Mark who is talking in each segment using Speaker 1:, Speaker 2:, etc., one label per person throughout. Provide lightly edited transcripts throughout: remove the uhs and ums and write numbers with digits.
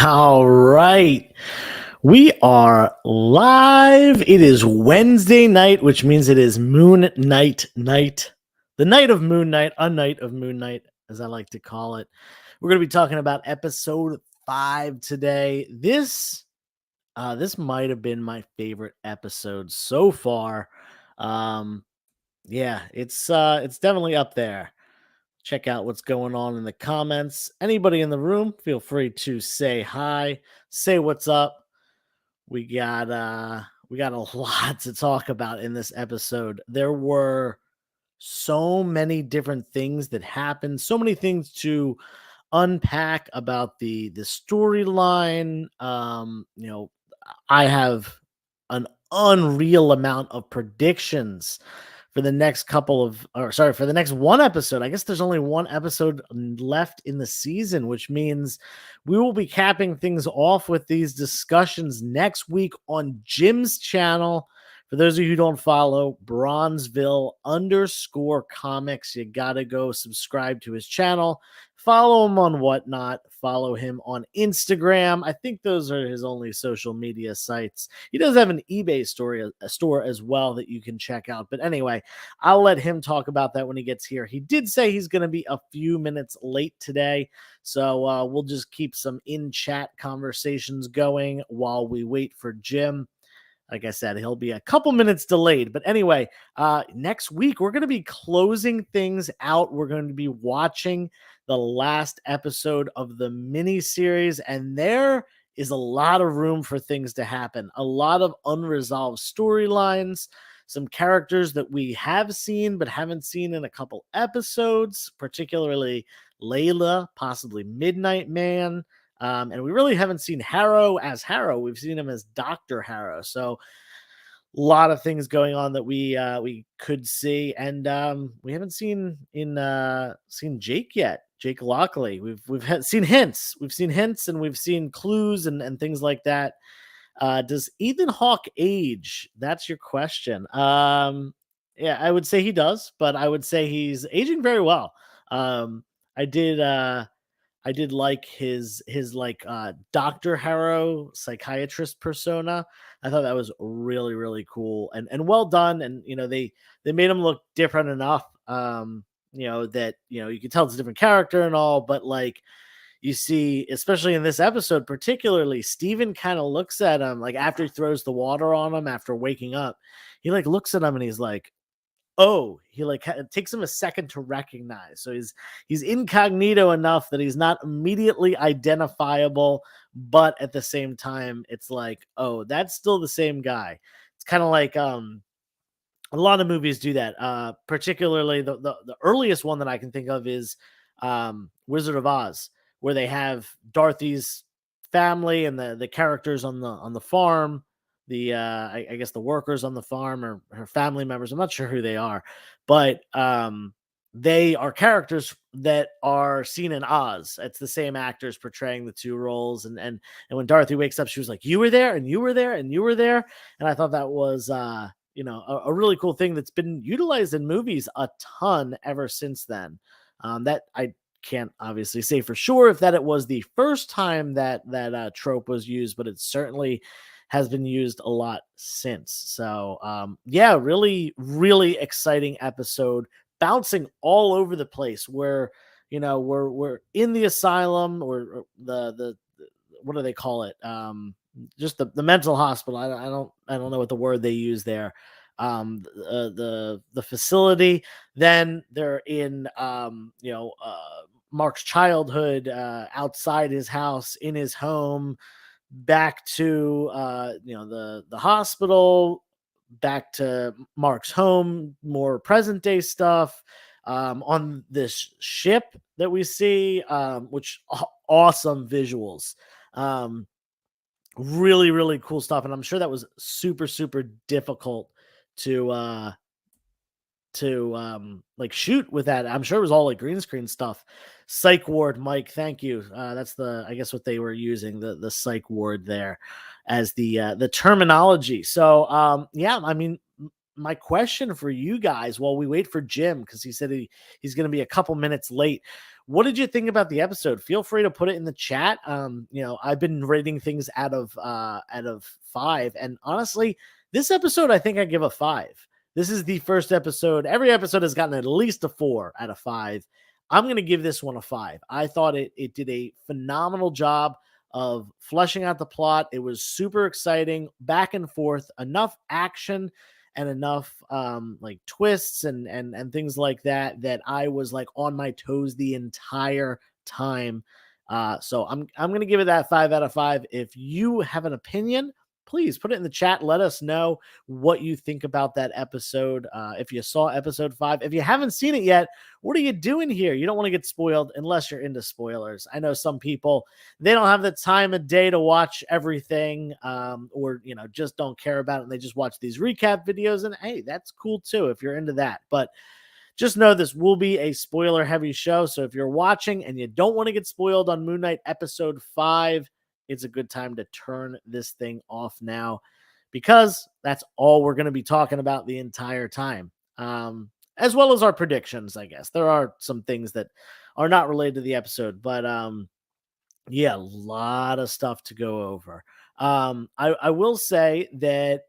Speaker 1: All right. We are live. It is Wednesday night, which means it is Moon Night. The night of Moon Night, a night of Moon Night, as I like to call it. We're going to be talking about episode 5 today. This might have been my favorite episode so far. Um, yeah, it's definitely up there. Check out what's going on in the comments. Anybody in the room, feel free to say hi, say what's up. We got a lot to talk about in this episode. There were so many different things that happened, so many things to unpack about the storyline. I have an unreal amount of predictions for the next for the next one episode. I guess there's only one episode left in the season, which means we will be capping things off with these discussions next week on Jim's channel. For those of you who don't follow Bronzeville_comics, you gotta go subscribe to his channel. Follow him on Whatnot. Follow him on Instagram. I think those are his only social media sites. He does have an eBay store as well that you can check out. But anyway, I'll let him talk about that when he gets here. He did say he's going to be a few minutes late today. So we'll just keep some in-chat conversations going while we wait for Jim. Like I said, he'll be a couple minutes delayed. But anyway, next week, we're going to be closing things out. We're going to be watching the last episode of the mini series, and there is a lot of room for things to happen. A lot of unresolved storylines, some characters that we have seen but haven't seen in a couple episodes, particularly Layla, possibly Midnight Man. And we really haven't seen Harrow as Harrow. We've seen him as Dr. Harrow. So a lot of things going on that we could see, and we haven't seen Jake yet. Jake Lockley. Seen hints. We've seen hints, and we've seen clues and things like that. Does Ethan Hawke age? That's your question. Yeah, I would say he does, but I would say he's aging very well. I did like his Dr. Harrow psychiatrist persona. I thought that was really, really cool and well done. And they made him look different enough. That you can tell it's a different character and all, but like you see, especially in this episode, particularly, Steven kind of looks at him like after he throws the water on him after waking up. He like looks at him and he's like, oh, it takes him a second to recognize. So he's incognito enough that he's not immediately identifiable, but at the same time, it's like, oh, that's still the same guy. It's kind of like a lot of movies do that. Particularly the earliest one that I can think of is Wizard of Oz, where they have Dorothy's family and the characters on the farm. I guess the workers on the farm or her family members. I'm not sure who they are, but they are characters that are seen in Oz. It's the same actors portraying the two roles. And when Dorothy wakes up, she was like, "You were there, and you were there, and you were there." And I thought that was a really cool thing that's been utilized in movies a ton ever since then. That I can't obviously say for sure if it was the first time that trope was used, but it certainly has been used a lot since. So yeah, really, really exciting episode, bouncing all over the place. Where we're in the asylum or the what do they call it? Just the mental hospital. I don't know what the word they use there. The facility. Then they're in Mark's childhood, outside his house, in his home, back to the hospital, back to Mark's home, more present day stuff, on this ship that we see, which awesome visuals, really, really cool stuff. And I'm sure that was super, super difficult to like shoot with that. I'm sure it was all like green screen stuff. Psych ward, Mike, thank you. That's I guess what they were using, the psych ward there as the terminology. So yeah, I mean, my question for you guys while we wait for Jim, because he said he's going to be a couple minutes late. What did you think about the episode? Feel free to put it in the chat. I've been rating things out of 5, and honestly, this episode I think I give a 5. This is the first episode. Every episode has gotten at least a 4 out of 5. I'm going to give this one a 5. I thought it did a phenomenal job of fleshing out the plot. It was super exciting, back and forth, enough action and enough like twists and things like that I was like on my toes the entire time. So I'm gonna give it that 5 out of 5. If you have an opinion, please put it in the chat. Let us know what you think about that episode. If you saw episode 5, if you haven't seen it yet, what are you doing here? You don't want to get spoiled unless you're into spoilers. I know some people, they don't have the time of day to watch everything, or just don't care about it, and they just watch these recap videos. And hey, that's cool too if you're into that. But just know this will be a spoiler heavy show. So if you're watching and you don't want to get spoiled on Moon Knight episode 5, it's a good time to turn this thing off now, because that's all we're going to be talking about the entire time. As well as our predictions, I guess. There are some things that are not related to the episode, but yeah, a lot of stuff to go over. I will say that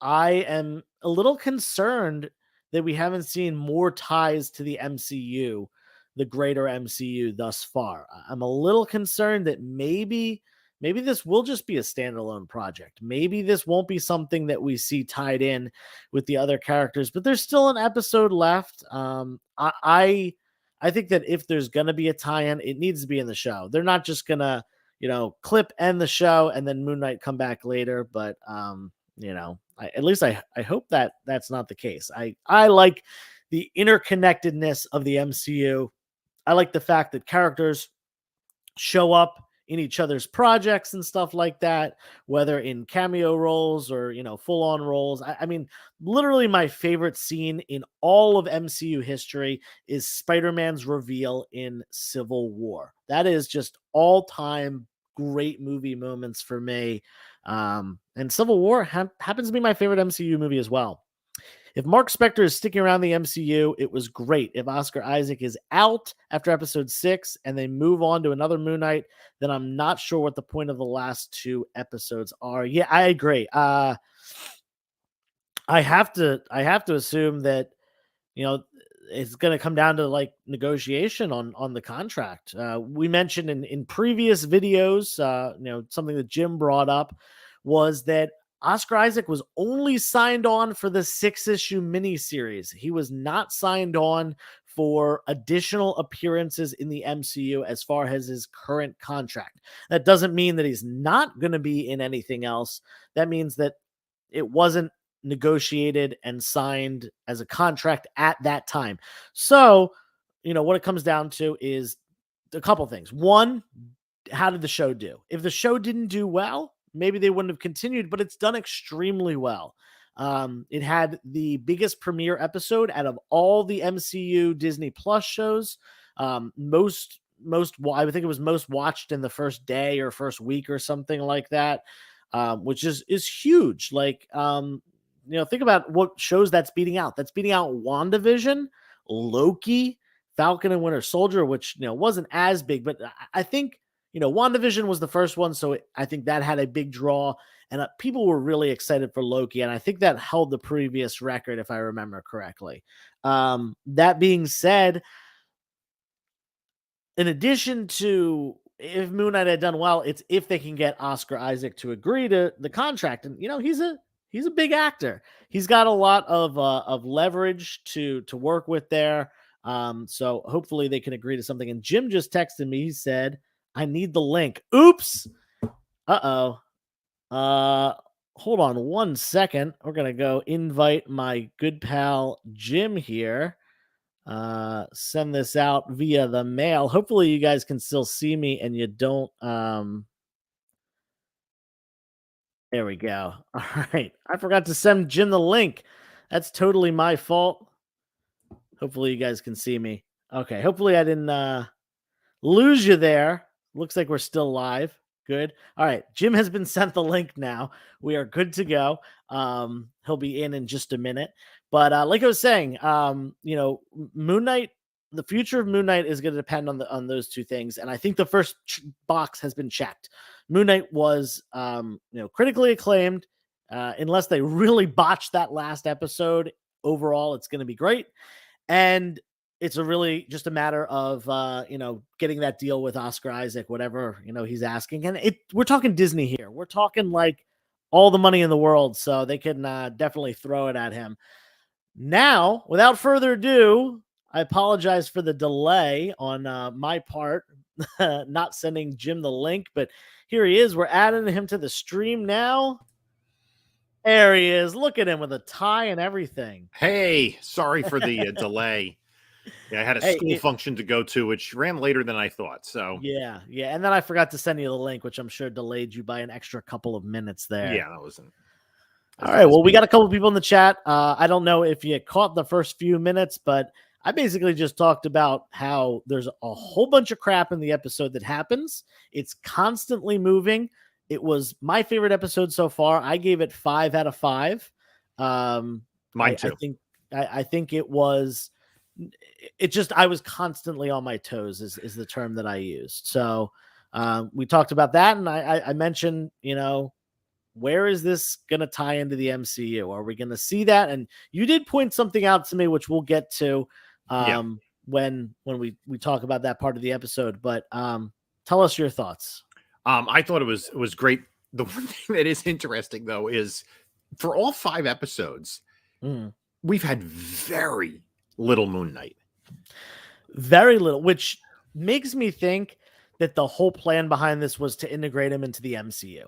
Speaker 1: I am a little concerned that we haven't seen more ties to the MCU, the greater MCU thus far. I'm a little concerned that maybe this will just be a standalone project. Maybe this won't be something that we see tied in with the other characters, but there's still an episode left. I think that if there's gonna be a tie-in, it needs to be in the show. They're not just gonna, clip end the show and then Moon Knight come back later. But at least I hope that that's not the case. I like the interconnectedness of the MCU. I like the fact that characters show up in each other's projects and stuff like that, whether in cameo roles or full on roles. I mean, literally my favorite scene in all of MCU history is Spider-Man's reveal in Civil War. That is just all time great movie moments for me. And Civil War happens to be my favorite MCU movie as well. If Mark Spector is sticking around the MCU, it was great. If Oscar Isaac is out after episode 6 and they move on to another Moon Knight, then I'm not sure what the point of the last 2 episodes are. Yeah, I agree. I have to assume that it's going to come down to like negotiation on the contract. We mentioned in previous videos, something that Jim brought up was that Oscar Isaac was only signed on for the 6-issue miniseries. He was not signed on for additional appearances in the MCU as far as his current contract. That doesn't mean that he's not going to be in anything else. That means that it wasn't negotiated and signed as a contract at that time. So, what it comes down to is a couple things. One, how did the show do? If the show didn't do well, maybe they wouldn't have continued, but it's done extremely well. It had the biggest premiere episode out of all the MCU Disney Plus shows. I would think it was most watched in the first day or first week or something like that, which is huge. Like, think about what shows that's beating out. That's beating out WandaVision, Loki, Falcon and Winter Soldier, which wasn't as big, but I think WandaVision was the first one, so I think that had a big draw, and people were really excited for Loki, and I think that held the previous record, if I remember correctly. That being said, in addition to if Moon Knight had done well, it's if they can get Oscar Isaac to agree to the contract, and he's a big actor. He's got a lot of leverage to work with there. So hopefully they can agree to something. And Jim just texted me. He said, I need the link. Oops. Uh-oh. Hold on 1 second. We're going to go invite my good pal Jim here. Send this out via the mail. Hopefully you guys can still see me and you don't. There we go. All right. I forgot to send Jim the link. That's totally my fault. Hopefully you guys can see me. Okay. Hopefully I didn't lose you there. Looks like we're still live. Good. All right. Jim has been sent the link now. We are good to go. He'll be in just a minute. But like I was saying, Moon Knight, the future of Moon Knight is going to depend on those two things. And I think the first box has been checked. Moon Knight was, critically acclaimed. Unless they really botch that last episode, overall, it's going to be great. And it's really just a matter of getting that deal with Oscar Isaac, whatever he's asking. And we're talking Disney here. We're talking like all the money in the world, so they can definitely throw it at him. Now, without further ado, I apologize for the delay on my part, not sending Jim the link, but here he is. We're adding him to the stream now. There he is. Look at him with a tie and everything.
Speaker 2: Hey, sorry for the delay. Yeah, I had a school function to go to, which ran later than I thought. So
Speaker 1: yeah. And then I forgot to send you the link, which I'm sure delayed you by an extra couple of minutes there.
Speaker 2: Yeah, that wasn't.
Speaker 1: All right. Well, we got a couple people in the chat. I don't know if you caught the first few minutes, but I basically just talked about how there's a whole bunch of crap in the episode that happens. It's constantly moving. It was my favorite episode so far. I gave it 5 out of 5.
Speaker 2: Mine too.
Speaker 1: I think it was. It just, I was constantly on my toes is the term that I used. So we talked about that. And I mentioned, where is this going to tie into the MCU? Are we going to see that? And you did point something out to me, which we'll get to when we talk about that part of the episode. But tell us your thoughts.
Speaker 2: I thought it was great. The one thing that is interesting, though, is for all 5 episodes, we've had very little Moon Knight.
Speaker 1: Very little, which makes me think that the whole plan behind this was to integrate him into the MCU.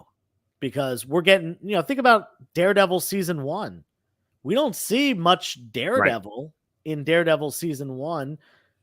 Speaker 1: Because we're getting, think about Daredevil season 1. We don't see much Daredevil in Daredevil season 1.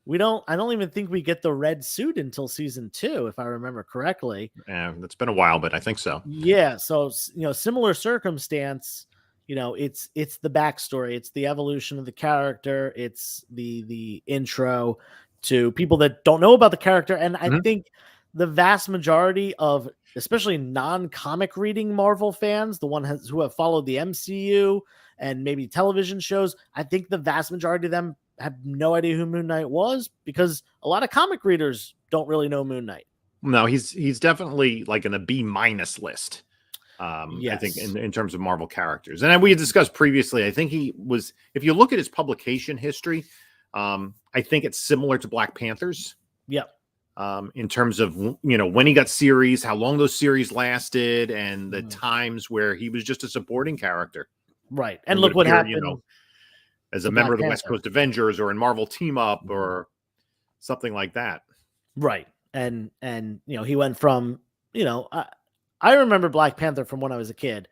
Speaker 1: I don't even think we get the red suit until season 2, if I remember correctly.
Speaker 2: Yeah, it's been a while, but I think so.
Speaker 1: Yeah. So, similar circumstance, it's the backstory, it's the evolution of the character, it's the intro to people that don't know about the character. And I think the vast majority of, especially non-comic reading Marvel fans, the ones who have followed the MCU and maybe television shows, I think the vast majority of them have no idea who Moon Knight was, because a lot of comic readers don't really know Moon Knight.
Speaker 2: No, he's definitely like in a B- list.
Speaker 1: Yes.
Speaker 2: I think in terms of Marvel characters. And we had discussed previously, I think he was, if you look at his publication history, I think it's similar to Black Panther's.
Speaker 1: Yep.
Speaker 2: In terms of, when he got series, how long those series lasted, and the times where he was just a supporting character.
Speaker 1: Right. And look what happened.
Speaker 2: As a member of the West Coast Avengers, or in Marvel Team Up, or something like that.
Speaker 1: Right. And he went from, I remember Black Panther from when I was a kid.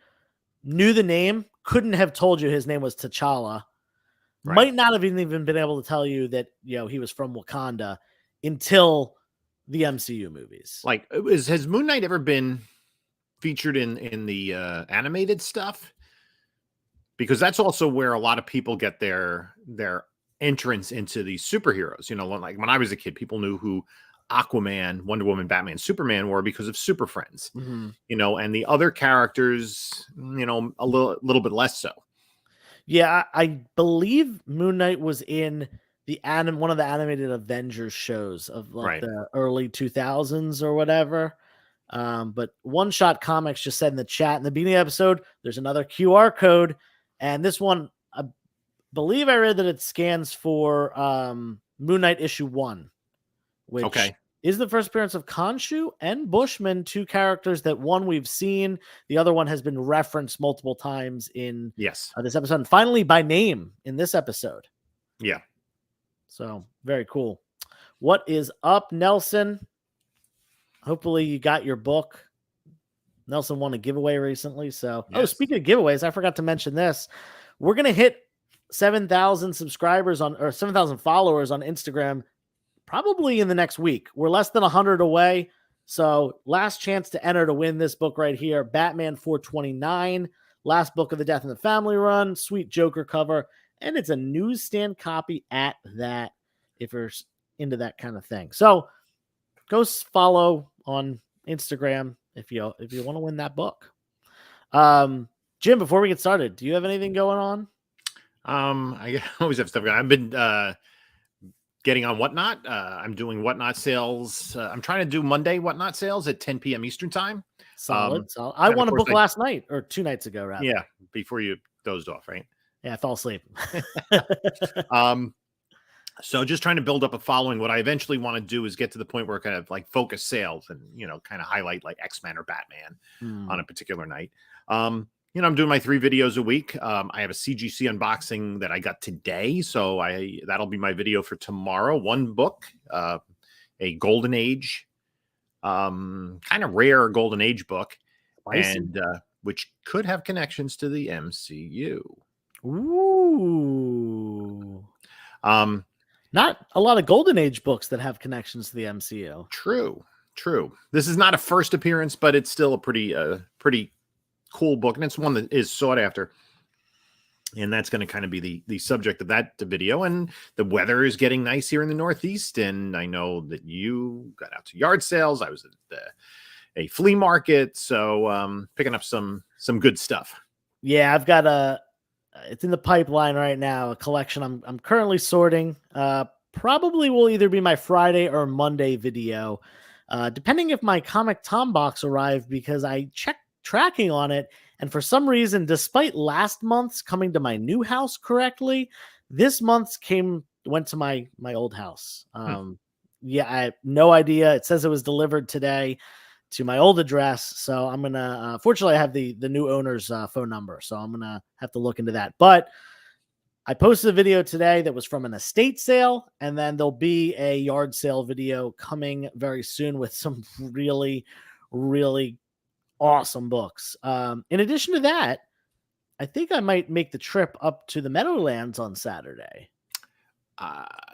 Speaker 1: Knew the name, couldn't have told you his name was T'Challa. Right. Might not have even been able to tell you that, he was from Wakanda until the MCU movies.
Speaker 2: Like, has Moon Knight ever been featured in the animated stuff? Because that's also where a lot of people get their entrance into these superheroes. Like when I was a kid, people knew who Aquaman, Wonder Woman, Batman, Superman were because of Super Friends. And the other characters, a little bit less so.
Speaker 1: Yeah, I believe Moon Knight was in one of the animated Avengers shows of the early 2000s or whatever. But One Shot Comics just said in the chat in the beginning of the episode, there's another QR code. And this one, I believe I read that it scans for Moon Knight issue 1, which is the first appearance of Khonshu and Bushman, 2 characters that one we've seen. The other one has been referenced multiple times in this episode. And finally by name in this episode.
Speaker 2: Yeah.
Speaker 1: So very cool. What is up, Nelson? Hopefully you got your book. Nelson won a giveaway recently. So, speaking of giveaways, I forgot to mention this. We're going to hit 7,000 subscribers or 7,000 followers on Instagram probably in the next week. We're less than 100 away. So last chance to enter to win this book right here. Batman 429, last book of the Death in the Family run, sweet Joker cover. And it's a newsstand copy at that, if you're into that kind of thing. So go follow on Instagram if you want to win that book. Jim, before we get started, do you have anything going on?
Speaker 2: I always have stuff going. I've been getting on Whatnot. I'm doing Whatnot sales. I'm trying to do Monday Whatnot sales at 10 p.m. Eastern time.
Speaker 1: Solid. I won a book last night, or 2 nights ago, rather.
Speaker 2: Yeah, before you dozed off, right?
Speaker 1: Yeah, I fell asleep.
Speaker 2: So just trying to build up a following. What I eventually want to do is get to the point where I kind of like focus sales and, kind of highlight like X-Men or Batman on a particular night. I'm doing my 3 videos a week. I have a CGC unboxing that I got today. So that'll be my video for tomorrow. 1 book, a Golden Age, kind of rare Golden Age book, and which could have connections to the MCU.
Speaker 1: Ooh. Not a lot of Golden Age books that have connections to the MCU.
Speaker 2: True. This is not a first appearance, but it's still a pretty cool book, and it's one that is sought after. And that's going to kind of be the subject of that video. And the weather is getting nice here in the Northeast, and I know that you got out to yard sales. I was at a flea market, so picking up some good stuff.
Speaker 1: Yeah, I've got it's in the pipeline right now, a collection I'm currently sorting. Probably will either be my Friday or Monday video, depending if my Comic Tom box arrived, because I checked tracking on it, and for some reason, despite last month's coming to my new house correctly, this month's went to my old house. Yeah, I have no idea. It says it was delivered today to my old address, so I'm gonna fortunately I have the new owner's phone number, so I'm gonna have to look into that. But I posted a video today that was from an estate sale, and then there'll be a yard sale video coming very soon with some really awesome books. In addition to that, I think I might make the trip up to the Meadowlands on Saturday.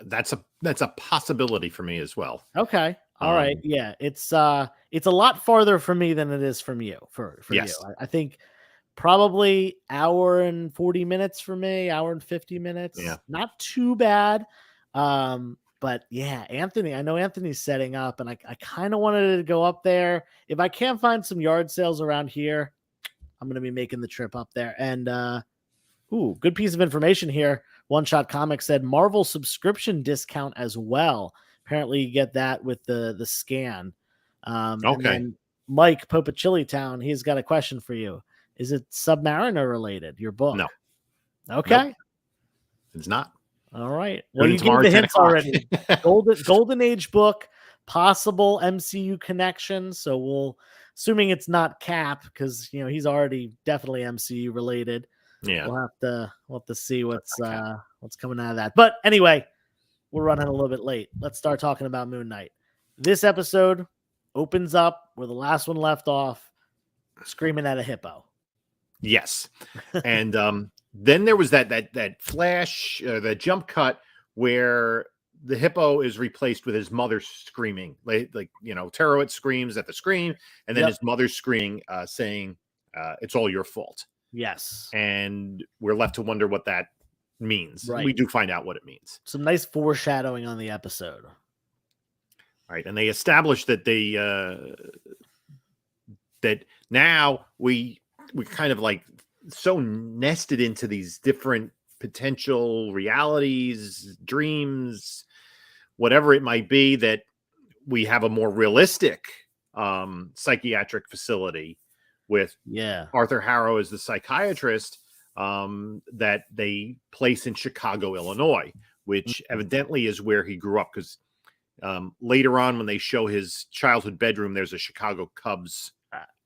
Speaker 2: That's a possibility for me as well.
Speaker 1: Okay. All right. Yeah. It's a lot farther from me than it is from you for
Speaker 2: yes.
Speaker 1: you. I think probably hour and 40 minutes for me, hour and 50 minutes.
Speaker 2: Yeah.
Speaker 1: Not too bad. But yeah, Anthony, I know Anthony's setting up, and I kind of wanted to go up there. If I can't find some yard sales around here, I'm going to be making the trip up there. And, good piece of information here. One Shot Comics said Marvel subscription discount as well. Apparently you get that with the scan. Okay. And then Mike Popachilli Town, he's got a question for you. Is it Submariner related, your book?
Speaker 2: No.
Speaker 1: Okay.
Speaker 2: Nope. It's not.
Speaker 1: All right. Well, you gave the hints already. Golden Age book, possible MCU connection. So assuming it's not Cap, because he's already definitely MCU related.
Speaker 2: Yeah.
Speaker 1: We'll have to see what's coming out of that. But anyway, we're running a little bit late. Let's start talking about Moon Knight. This episode opens up where the last one left off, screaming at a hippo.
Speaker 2: Yes. And then there was that flash, that jump cut where the hippo is replaced with his mother screaming, like Terowitz screams at the screen, and then his mother screaming, saying, "It's all your fault."
Speaker 1: Yes.
Speaker 2: And we're left to wonder what that means. Right. We do find out what it means.
Speaker 1: Some nice foreshadowing on the episode.
Speaker 2: Right. And they established that that now we kind of like so nested into these different potential realities, dreams, whatever it might be, that we have a more realistic psychiatric facility with Arthur Harrow as the psychiatrist that they place in Chicago, Illinois, which evidently is where he grew up, because later on when they show his childhood bedroom, there's a Chicago Cubs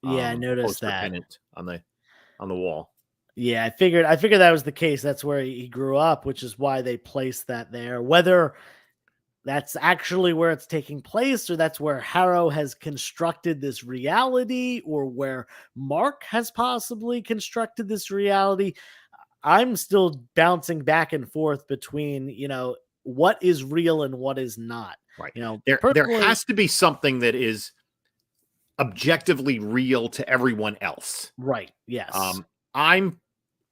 Speaker 1: I noticed that
Speaker 2: pennant on the wall.
Speaker 1: Yeah, I figured that was the case. That's where he grew up, which is why they placed that there. Whether that's actually where it's taking place, or that's where Harrow has constructed this reality, or where Mark has possibly constructed this reality, I'm still bouncing back and forth between, what is real and what is not.
Speaker 2: Right. There has to be something that is objectively real to everyone else.
Speaker 1: Right. Yes.
Speaker 2: I'm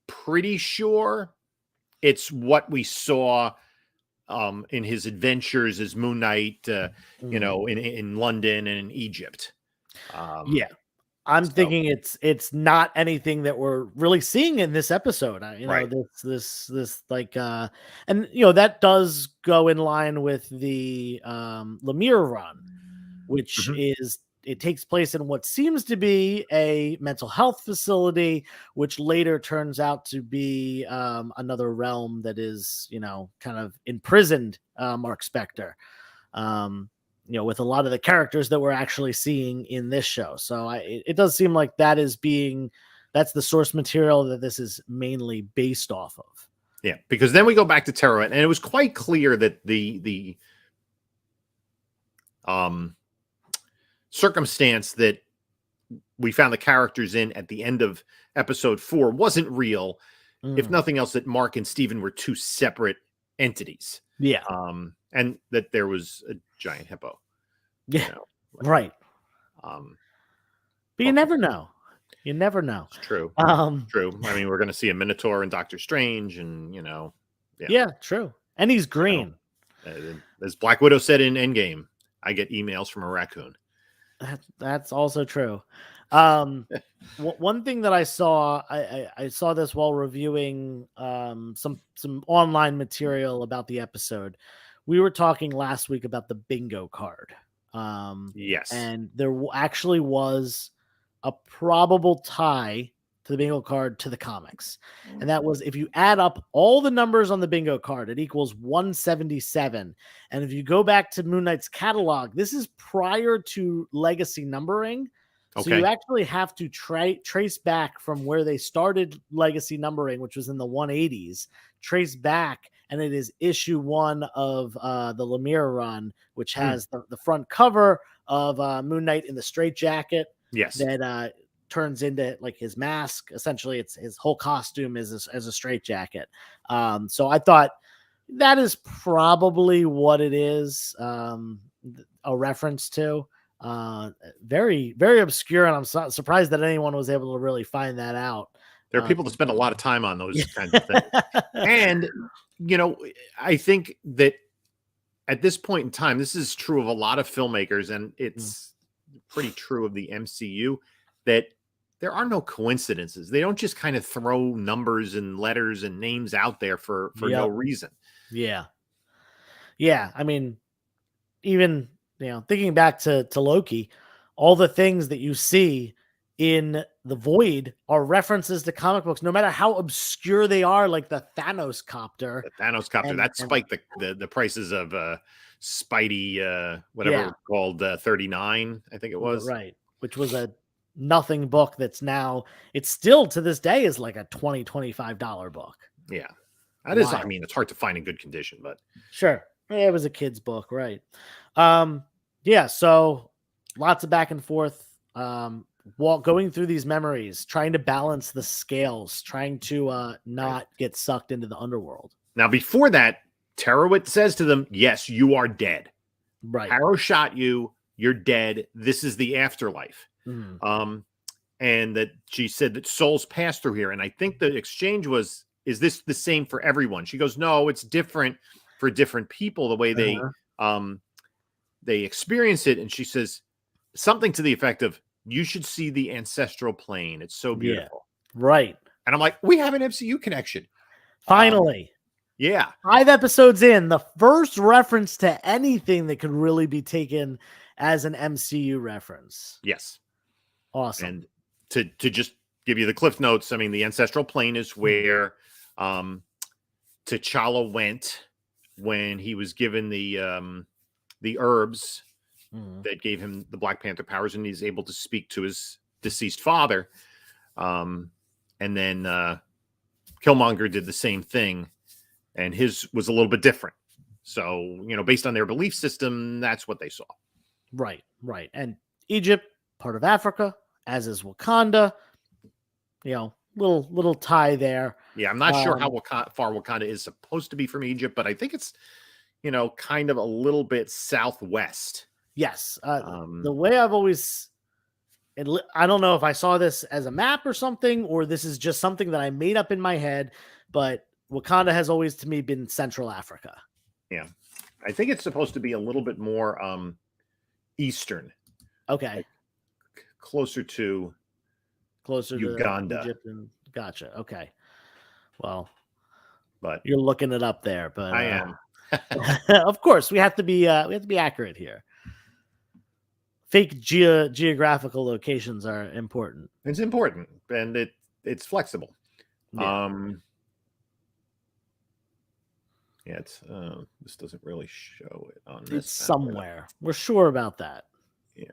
Speaker 2: pretty sure it's what we saw in his adventures as Moon Knight, in London and in Egypt.
Speaker 1: Yeah, I'm
Speaker 2: So,
Speaker 1: thinking it's not anything that we're really seeing in this episode.
Speaker 2: right.
Speaker 1: This like and that does go in line with the Lemire run, which
Speaker 2: Mhm.
Speaker 1: is it takes place in what seems to be a mental health facility, which later turns out to be another realm that is, kind of imprisoned Mark Spector. Um, with a lot of the characters that we're actually seeing in this show. So it does seem like that's the source material that this is mainly based off of.
Speaker 2: Yeah, because then we go back to Terra, and it was quite clear that the um circumstance that we found the characters in at the end of episode 4 wasn't real. If
Speaker 1: Mm.
Speaker 2: nothing else, that Mark and Steven were two separate entities.
Speaker 1: Yeah.
Speaker 2: And that there was a giant hippo,
Speaker 1: Yeah.
Speaker 2: like,
Speaker 1: Right.
Speaker 2: um,
Speaker 1: But you never know. You never know.
Speaker 2: it's true.
Speaker 1: Um,
Speaker 2: True. I mean, we're going to see a Minotaur and Doctor Strange, and
Speaker 1: yeah, true. And he's green.
Speaker 2: As Black Widow said in Endgame, I get emails from a raccoon.
Speaker 1: That's also true. One thing that I saw, I saw this while reviewing some online material about the episode. We were talking last week about the bingo card.
Speaker 2: Yes.
Speaker 1: And there actually was a probable tie to the bingo card to the comics. And that was, if you add up all the numbers on the bingo card, it equals 177. And if you go back to Moon Knight's catalog, this is prior to legacy numbering. So you actually have to trace back from where they started legacy numbering, which was in the 180s, trace back, and it is issue 1 of the Lemire run, which has the front cover of Moon Knight in the straitjacket.
Speaker 2: Yes.
Speaker 1: That turns into like his mask. Essentially, it's his whole costume is as a straitjacket. So I thought that is probably what it is, a reference to. Very, very obscure, and I'm surprised that anyone was able to really find that out.
Speaker 2: There are people that spend a lot of time on those kinds of things. And, I think that at this point in time, this is true of a lot of filmmakers, and it's pretty true of the MCU, that there are no coincidences. They don't just kind of throw numbers and letters and names out there for no reason.
Speaker 1: Yeah. Yeah. I mean, even, thinking back to Loki, all the things that you see in the Void are references to comic books, no matter how obscure they are, like the Thanos copter.
Speaker 2: The Thanos copter, that spiked the prices of Spidey, whatever it's called, 39, I think it was.
Speaker 1: Right. Which was a nothing book that's now, it's still to this day is like a $20-$25 book.
Speaker 2: Yeah. That is, I mean, it's hard to find in good condition, but
Speaker 1: sure. It was a kid's book, right? Yeah, so lots of back and forth, while going through these memories, trying to balance the scales, trying to not get sucked into the underworld.
Speaker 2: Now, before that, Terrawit says to them, yes, you are dead.
Speaker 1: Right.
Speaker 2: Harrow shot you. You're dead. This is the afterlife. And that she said that souls pass through here. And I think the exchange was, is this the same for everyone? She goes, no, it's different for different people, the way they experience it. And she says something to the effect of, you should see the ancestral plane. It's so beautiful.
Speaker 1: Yeah. Right.
Speaker 2: And I'm like, we have an MCU connection.
Speaker 1: Finally.
Speaker 2: Yeah.
Speaker 1: 5 episodes in, the first reference to anything that could really be taken as an MCU reference.
Speaker 2: Yes.
Speaker 1: Awesome.
Speaker 2: And to just give you the cliff notes, I mean, the ancestral plane is where T'Challa went when he was given the herbs that gave him the Black Panther powers, and he's able to speak to his deceased father. And then Killmonger did the same thing, and his was a little bit different. So, based on their belief system, that's what they saw.
Speaker 1: Right. And Egypt, part of Africa, as is Wakanda. Little tie there.
Speaker 2: Yeah, I'm not sure how far Wakanda is supposed to be from Egypt, but I think it's, kind of a little bit southwest.
Speaker 1: Yes. The way I've always, I don't know if I saw this as a map or something, or this is just something that I made up in my head, but Wakanda has always to me been Central Africa.
Speaker 2: Yeah. I think it's supposed to be a little bit more eastern.
Speaker 1: Okay.
Speaker 2: Closer to
Speaker 1: closer to
Speaker 2: Uganda.
Speaker 1: Egypt. And gotcha. Okay. Well,
Speaker 2: But
Speaker 1: you're looking it up there, but
Speaker 2: I am.
Speaker 1: of course we have to be accurate here. Fake geographical locations are important.
Speaker 2: It's important, and it's flexible.
Speaker 1: Yeah.
Speaker 2: Yeah, it's this doesn't really show it on this.
Speaker 1: It's somewhere. We're sure about that.
Speaker 2: Yeah.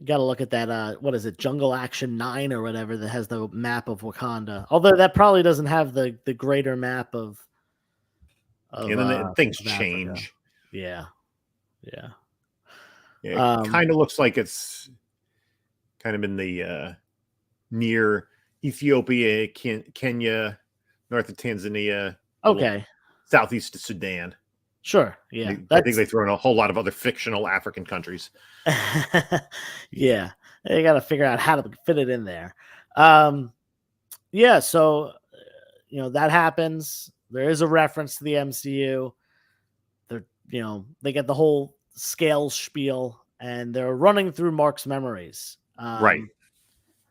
Speaker 1: Got to look at that. What is it? Jungle Action 9 or whatever that has the map of Wakanda. Although that probably doesn't have the greater map of
Speaker 2: and then things
Speaker 1: of
Speaker 2: change.
Speaker 1: Africa. Yeah. Yeah.
Speaker 2: Yeah, it kind of looks like it's kind of in the near Ethiopia, Kenya, north of Tanzania.
Speaker 1: Okay.
Speaker 2: Southeast of Sudan.
Speaker 1: Sure. Yeah.
Speaker 2: I think they throw in a whole lot of other fictional African countries.
Speaker 1: Yeah. They got to figure out how to fit it in there. Yeah. So, that happens. There is a reference to the MCU. They're, they get the whole scale spiel and they're running through Mark's memories.
Speaker 2: Right.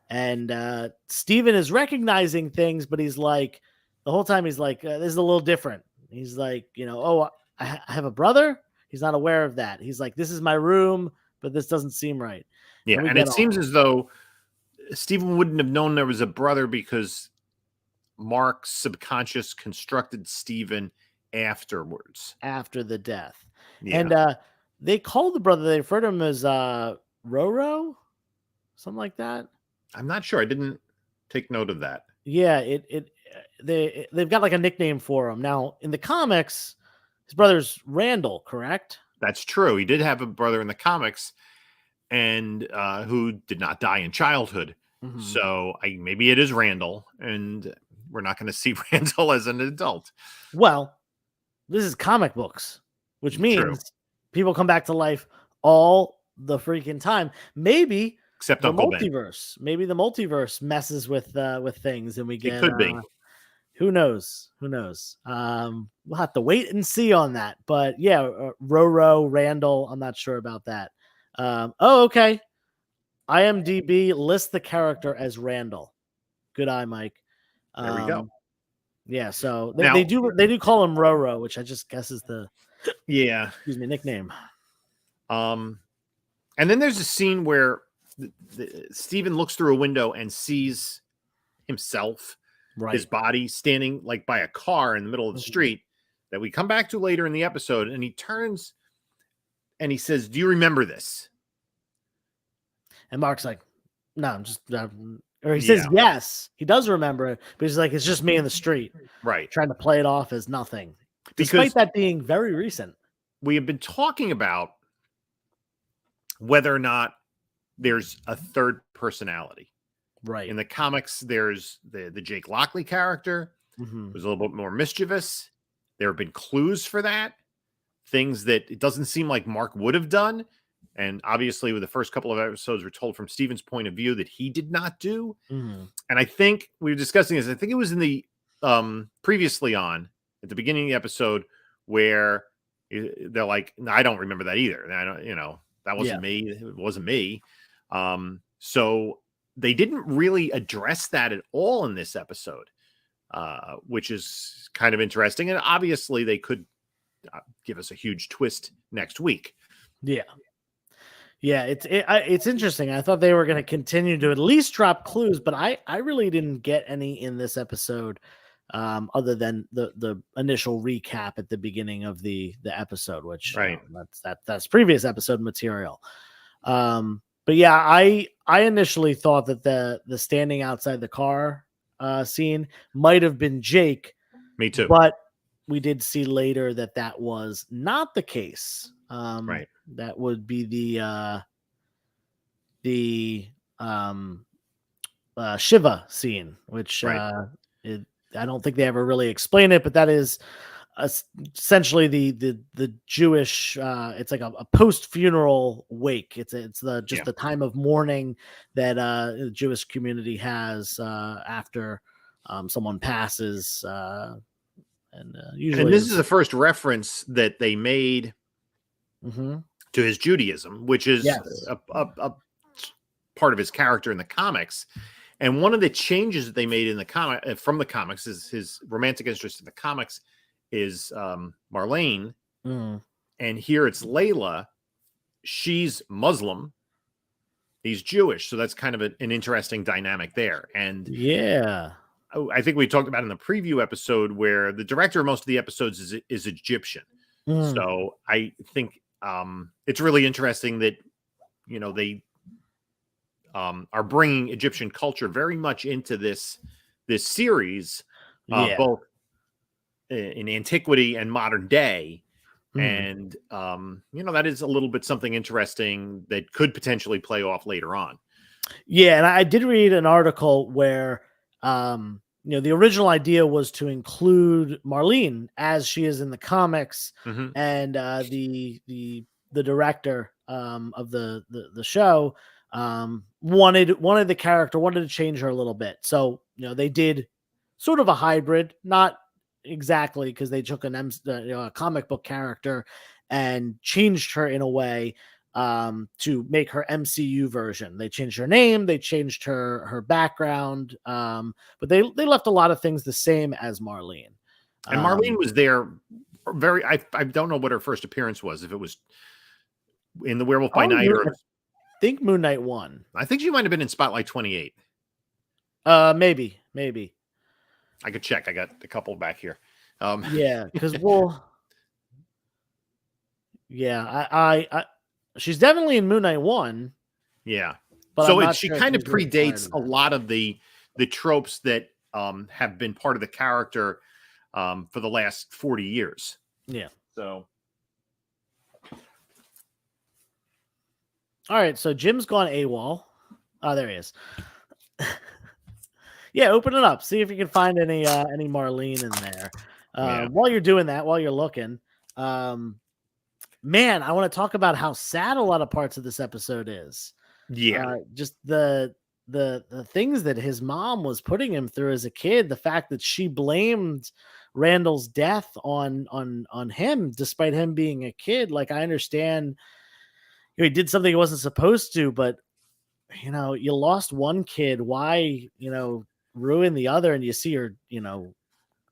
Speaker 1: And Steven is recognizing things, but he's like, the whole time he's like, this is a little different. He's like, oh, I have a brother. He's not aware of that. He's like, this is my room, but this doesn't seem right.
Speaker 2: Yeah. And it seems as though Steven wouldn't have known there was a brother because Mark's subconscious constructed Steven afterwards.
Speaker 1: After the death.
Speaker 2: Yeah.
Speaker 1: And they called the brother, they referred to him as Roro, something like that.
Speaker 2: I'm not sure. I didn't take note of that.
Speaker 1: Yeah, they've got like a nickname for him. Now, in the comics, his brother's Randall, correct?
Speaker 2: That's true. He did have a brother in the comics and who did not die in childhood. Mm-hmm. So maybe it is Randall, and we're not going to see Randall as an adult.
Speaker 1: Well, this is comic books, which means people come back to life all the freaking time. Maybe
Speaker 2: except
Speaker 1: the
Speaker 2: Uncle
Speaker 1: multiverse. Ben. Maybe the multiverse messes with things, and we get.
Speaker 2: It could be.
Speaker 1: Who knows? Who knows? We'll have to wait and see on that. But yeah, Roro, Randall. I'm not sure about that. Okay. IMDb lists the character as Randall. Good eye, Mike.
Speaker 2: There we go.
Speaker 1: Yeah, so they do call him Roro, which I just guess is the nickname.
Speaker 2: And then there's a scene where Steven looks through a window and sees himself, his body standing like by a car in the middle of the street that we come back to later in the episode. And he turns and he says, "Do you remember this?"
Speaker 1: And Mark's like, "No, I'm just," or he says, "Yes, he does remember it," but he's like, "It's just me in the street."
Speaker 2: Right.
Speaker 1: Trying to play it off as nothing. Despite that being very recent.
Speaker 2: We have been talking about whether or not there's a third personality.
Speaker 1: Right.
Speaker 2: In the comics, there's the Jake Lockley character, who's a little bit more mischievous. There have been clues for that, things that it doesn't seem like Mark would have done. And obviously, with the first couple of episodes, we're told from Steven's point of view that he did not do. And I think we were discussing this. I think it was in the previously on at the beginning of the episode where they're like, "No, I don't remember that either. I don't, that wasn't me. It wasn't me." So they didn't really address that at all in this episode, which is kind of interesting. And obviously, they could give us a huge twist next week.
Speaker 1: Yeah. Yeah, it's interesting. I thought they were going to continue to at least drop clues, but I really didn't get any in this episode, other than the initial recap at the beginning of the episode, which that's previous episode material. But yeah, I initially thought that the standing outside the car scene might have been Jake.
Speaker 2: Me too.
Speaker 1: But we did see later that was not the case. That would be the Shiva scene, which I don't think they ever really explain it, but that is essentially the Jewish. It's like a post funeral wake. It's the time of mourning that the Jewish community has after someone passes, and usually.
Speaker 2: And this is the first reference that they made to his Judaism, which is a part of his character in the comics. And one of the changes that they made in the comic from the comics is his romantic interest in the comics is Marlene.
Speaker 1: Mm.
Speaker 2: And here it's Layla. She's Muslim. He's Jewish. So that's kind of an interesting dynamic there. And
Speaker 1: yeah,
Speaker 2: I think we talked about in the preview episode where the director of most of the episodes is Egyptian.
Speaker 1: Mm.
Speaker 2: So I think it's really interesting that, they are bringing Egyptian culture very much into this series,
Speaker 1: yeah.
Speaker 2: both in antiquity and modern day.
Speaker 1: Mm.
Speaker 2: And, that is a little bit something interesting that could potentially play off later on.
Speaker 1: Yeah, and I did read an article where the original idea was to include Marlene as she is in the comics, and the director of the show wanted the character, wanted to change her a little bit. So they did sort of a hybrid, not exactly, because they took a comic book character and changed her in a way to make her MCU version. They changed her name, they changed her background, but they left a lot of things the same as Marlene.
Speaker 2: And Marlene was there I don't know what her first appearance was, if it was in the Werewolf by Night or
Speaker 1: I think Moon Knight 1.
Speaker 2: I think she might have been in Spotlight 28.
Speaker 1: Maybe.
Speaker 2: I could check. I got a couple back here.
Speaker 1: Yeah, because I she's definitely in Moon Knight 1.
Speaker 2: Yeah.
Speaker 1: But
Speaker 2: so she kind of predates a lot of the tropes that have been part of the character for the last 40 years.
Speaker 1: Yeah.
Speaker 2: So.
Speaker 1: All right. So Jim's gone AWOL. Oh, there he is. Yeah. Open it up. See if you can find any Marlene in there. While you're doing that, while you're looking, man, I want to talk about how sad a lot of parts of this episode is.
Speaker 2: Yeah.
Speaker 1: Just the things that his mom was putting him through as a kid, the fact that she blamed Randall's death on him, despite him being a kid. Like, I understand he did something he wasn't supposed to, but you lost one kid. Why, ruin the other? And you see her,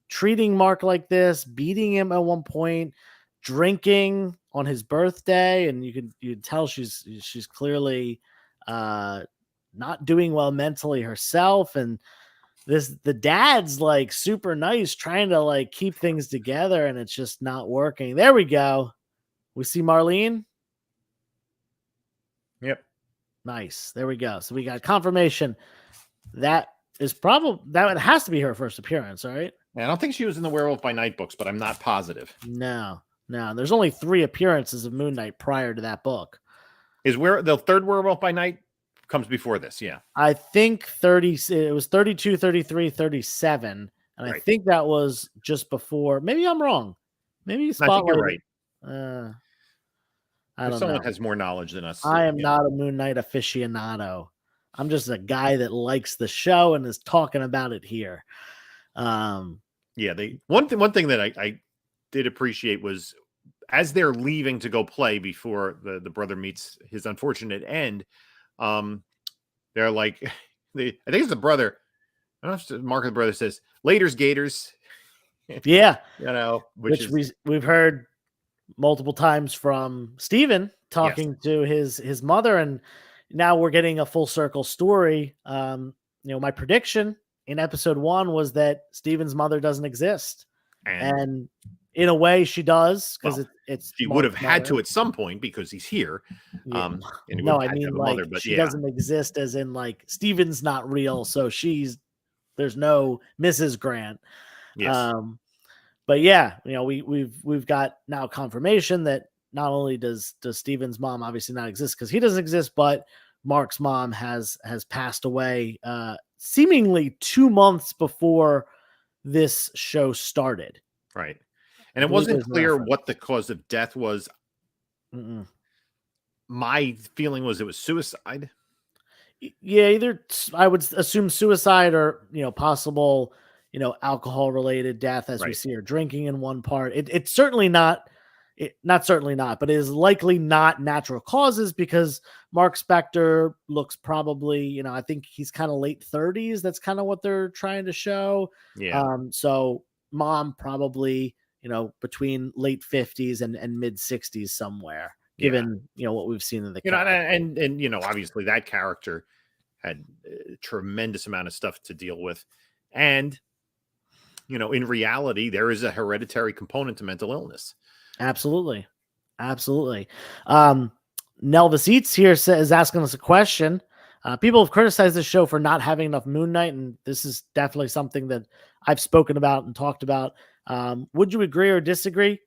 Speaker 1: treating Mark like this, beating him at one point, drinking on his birthday, and you can tell she's clearly not doing well mentally herself. And the dad's like super nice, trying to like keep things together, and it's just not working. There we go. We see Marlene.
Speaker 2: Yep.
Speaker 1: Nice. There we go. So we got confirmation that has to be her first appearance, right?
Speaker 2: Yeah, I don't think she was in the Werewolf by Night books, but I'm not positive.
Speaker 1: No. There's only 3 appearances of Moon Knight prior to that book.
Speaker 2: Is where the third Werewolf by Night comes before this? Yeah,
Speaker 1: I think it was 32, 33, 37, and right. I think that was just before. Maybe I'm wrong. Maybe Spotlight.
Speaker 2: I think you're right.
Speaker 1: I don't know.
Speaker 2: Someone has more knowledge than us.
Speaker 1: I am not a Moon Knight aficionado. I'm just a guy that likes the show and is talking about it here.
Speaker 2: One thing that I did appreciate was, as they're leaving to go play before the brother meets his unfortunate end, they're like, I think it's the brother. I don't know if Mark the brother says, "Laters, Gators."
Speaker 1: Yeah,
Speaker 2: which
Speaker 1: we've heard multiple times from Steven talking to his mother, and now we're getting a full circle story. My prediction in episode 1 was that Steven's mother doesn't exist, and in a way she does, because it's
Speaker 2: she would have had to at some point because he's here.
Speaker 1: Yeah. No, I mean, like, mother, she doesn't exist as in like Steven's not real, so there's no Mrs. Grant.
Speaker 2: Yes.
Speaker 1: But yeah, we've got now confirmation that not only does Steven's mom obviously not exist because he doesn't exist, but Mark's mom has passed away seemingly 2 months before this show started.
Speaker 2: Right. And it wasn't clear what the cause of death was.
Speaker 1: Mm-mm.
Speaker 2: My feeling was it was suicide.
Speaker 1: Yeah, either I would assume suicide or, possible, alcohol related death, as we see her drinking in one part. It's certainly not not certainly not, but it is likely not natural causes because Mark Spector looks probably, I think he's kind of late 30s. That's kind of what they're trying to show.
Speaker 2: Yeah.
Speaker 1: So mom probably, between late 50s and mid 60s somewhere, given, what we've seen in the character.
Speaker 2: And obviously that character had a tremendous amount of stuff to deal with. And, in reality, there is a hereditary component to mental illness.
Speaker 1: Absolutely. Nelvis Eats here is asking us a question. People have criticized this show for not having enough Moon Knight, and this is definitely something that I've spoken about and talked about. Would you agree or disagree?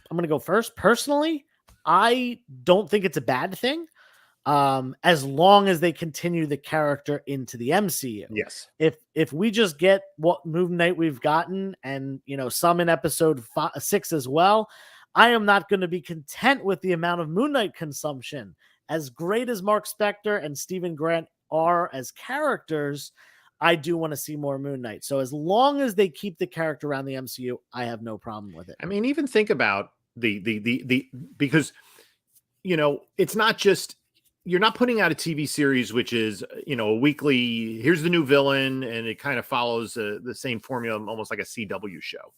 Speaker 1: I'm going to go first. Personally, I don't think it's a bad thing, as long as they continue the character into the MCU.
Speaker 2: Yes.
Speaker 1: If we just get what Moon Knight we've gotten, and some in episode 6 as well, I am not going to be content with the amount of Moon Knight consumption. As great as Mark Spector and Stephen Grant are as characters, I do want to see more Moon Knight. So as long as they keep the character around the MCU, I have no problem with it.
Speaker 2: I mean, even think about because, it's not just, you're not putting out a TV series, which is, a weekly, here's the new villain, and it kind of follows the same formula, almost like a CW show.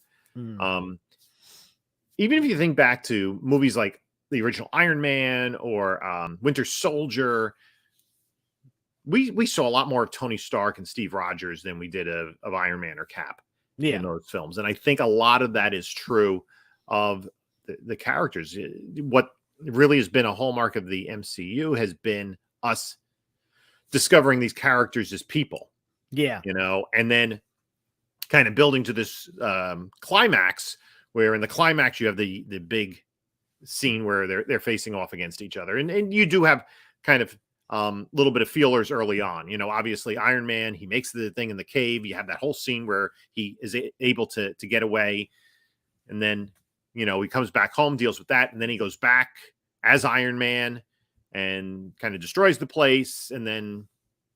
Speaker 2: Even if you think back to movies like the original Iron Man or Winter Soldier, we saw a lot more of Tony Stark and Steve Rogers than we did of Iron Man or Cap in those films. And I think a lot of that is true of the characters. What really has been a hallmark of the MCU has been us discovering these characters as people.
Speaker 1: Yeah.
Speaker 2: And then kind of building to this climax, where in the climax you have the big scene where they're facing off against each other. And you do have kind of little bit of feelers early on. Obviously Iron Man, he makes the thing in the cave. You have that whole scene where he is able to get away. And then, he comes back home, deals with that. And then he goes back as Iron Man and kind of destroys the place. And then,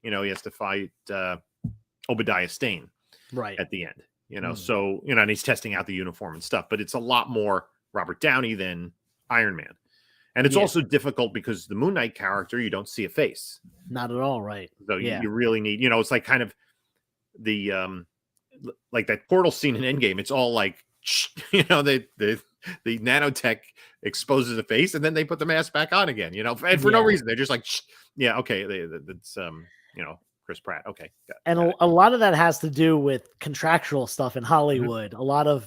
Speaker 2: he has to fight Obadiah Stane
Speaker 1: right
Speaker 2: at the end. So, and he's testing out the uniform and stuff, but it's a lot more Robert Downey than Iron Man. And it's also difficult because the Moon Knight character, you don't see a face.
Speaker 1: Not at all, right?
Speaker 2: So you really need, it's like kind of the, like that portal scene in Endgame. It's all like, the nanotech exposes a face and then they put the mask back on again, and for no reason. They're just like, okay. That's, Chris Pratt. Okay.
Speaker 1: And a lot of that has to do with contractual stuff in Hollywood. A lot of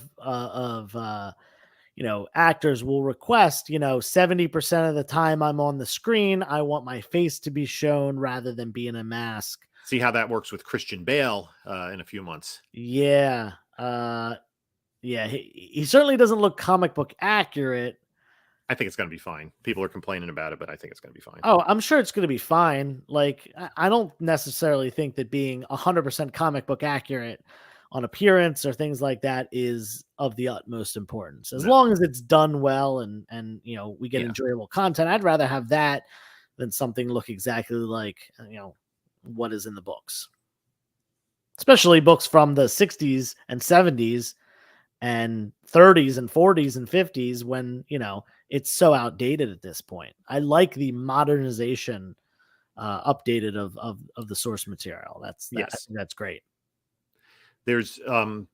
Speaker 1: actors will request, 70% of the time I'm on the screen, I want my face to be shown rather than be in a mask.
Speaker 2: See how that works with Christian Bale in a few months.
Speaker 1: Yeah. He certainly doesn't look comic book accurate.
Speaker 2: I think it's going to be fine. People are complaining about it, but I think it's going to be fine.
Speaker 1: Oh, I'm sure it's going to be fine. Like, I don't necessarily think that being 100% comic book accurate on appearance or things like that is of the utmost importance. As long as it's done well and we get enjoyable content, I'd rather have that than something look exactly like, what is in the books. Especially books from the 60s and 70s and 30s and 40s and 50s when, it's so outdated at this point. I like the modernization updated of the source material. That's great.
Speaker 2: There's so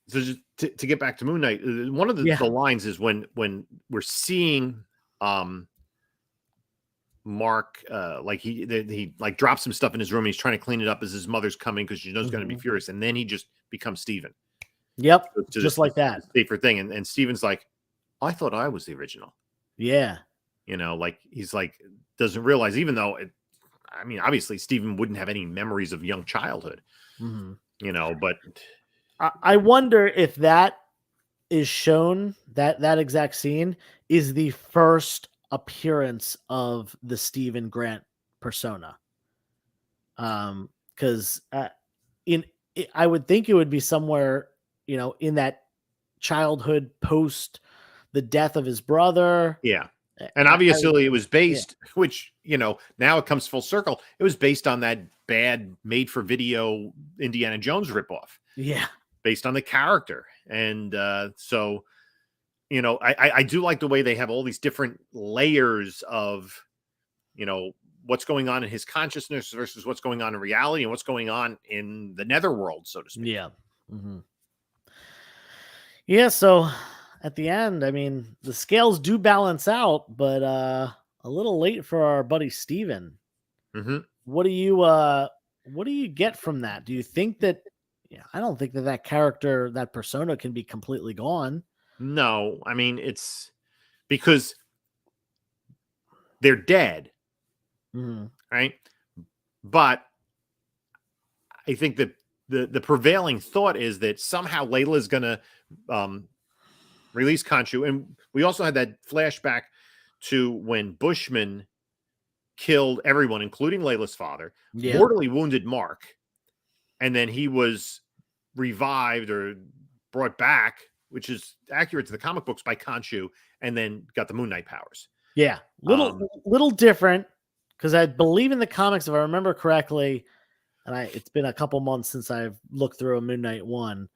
Speaker 2: just to get back to Moon Knight, one of the lines is when we're seeing Mark like he like drops some stuff in his room and he's trying to clean it up as his mother's coming because she knows going to be furious, and then he just becomes Steven.
Speaker 1: Yep, so just like that.
Speaker 2: Safer thing, and Steven's like, I thought I was the original.
Speaker 1: Yeah.
Speaker 2: Like he's like, doesn't realize, even though obviously Steven wouldn't have any memories of young childhood, but
Speaker 1: I wonder if that is shown, that exact scene is the first appearance of the Stephen Grant persona. Cause I would think it would be somewhere, in that childhood post the death of his brother.
Speaker 2: Yeah. And obviously it was based, which, now it comes full circle. It was based on that bad made for video Indiana Jones ripoff.
Speaker 1: Yeah.
Speaker 2: Based on the character. And so I do like the way they have all these different layers of, what's going on in his consciousness versus what's going on in reality and what's going on in the netherworld, so to speak.
Speaker 1: Yeah. Hmm. Yeah. So at the end, I mean, the scales do balance out, but a little late for our buddy Steven.
Speaker 2: Hmm.
Speaker 1: What do you get from that? Do you think that? Yeah, I don't think that that character, that persona, can be completely gone.
Speaker 2: No, I mean, it's because they're dead,
Speaker 1: Mhm.
Speaker 2: right? But I think that the prevailing thought is that somehow Layla is going to release Khonshu. And we also had that flashback to when Bushman killed everyone, including Layla's father,
Speaker 1: Yeah,
Speaker 2: mortally wounded Mark, and then he was revived or brought back, which is accurate to the comic books, by Khonshu, and then got the Moon Knight powers.
Speaker 1: yeah, little different because I believe in the comics, if I remember correctly, and it's been a couple months since I've looked through a Moon Knight one,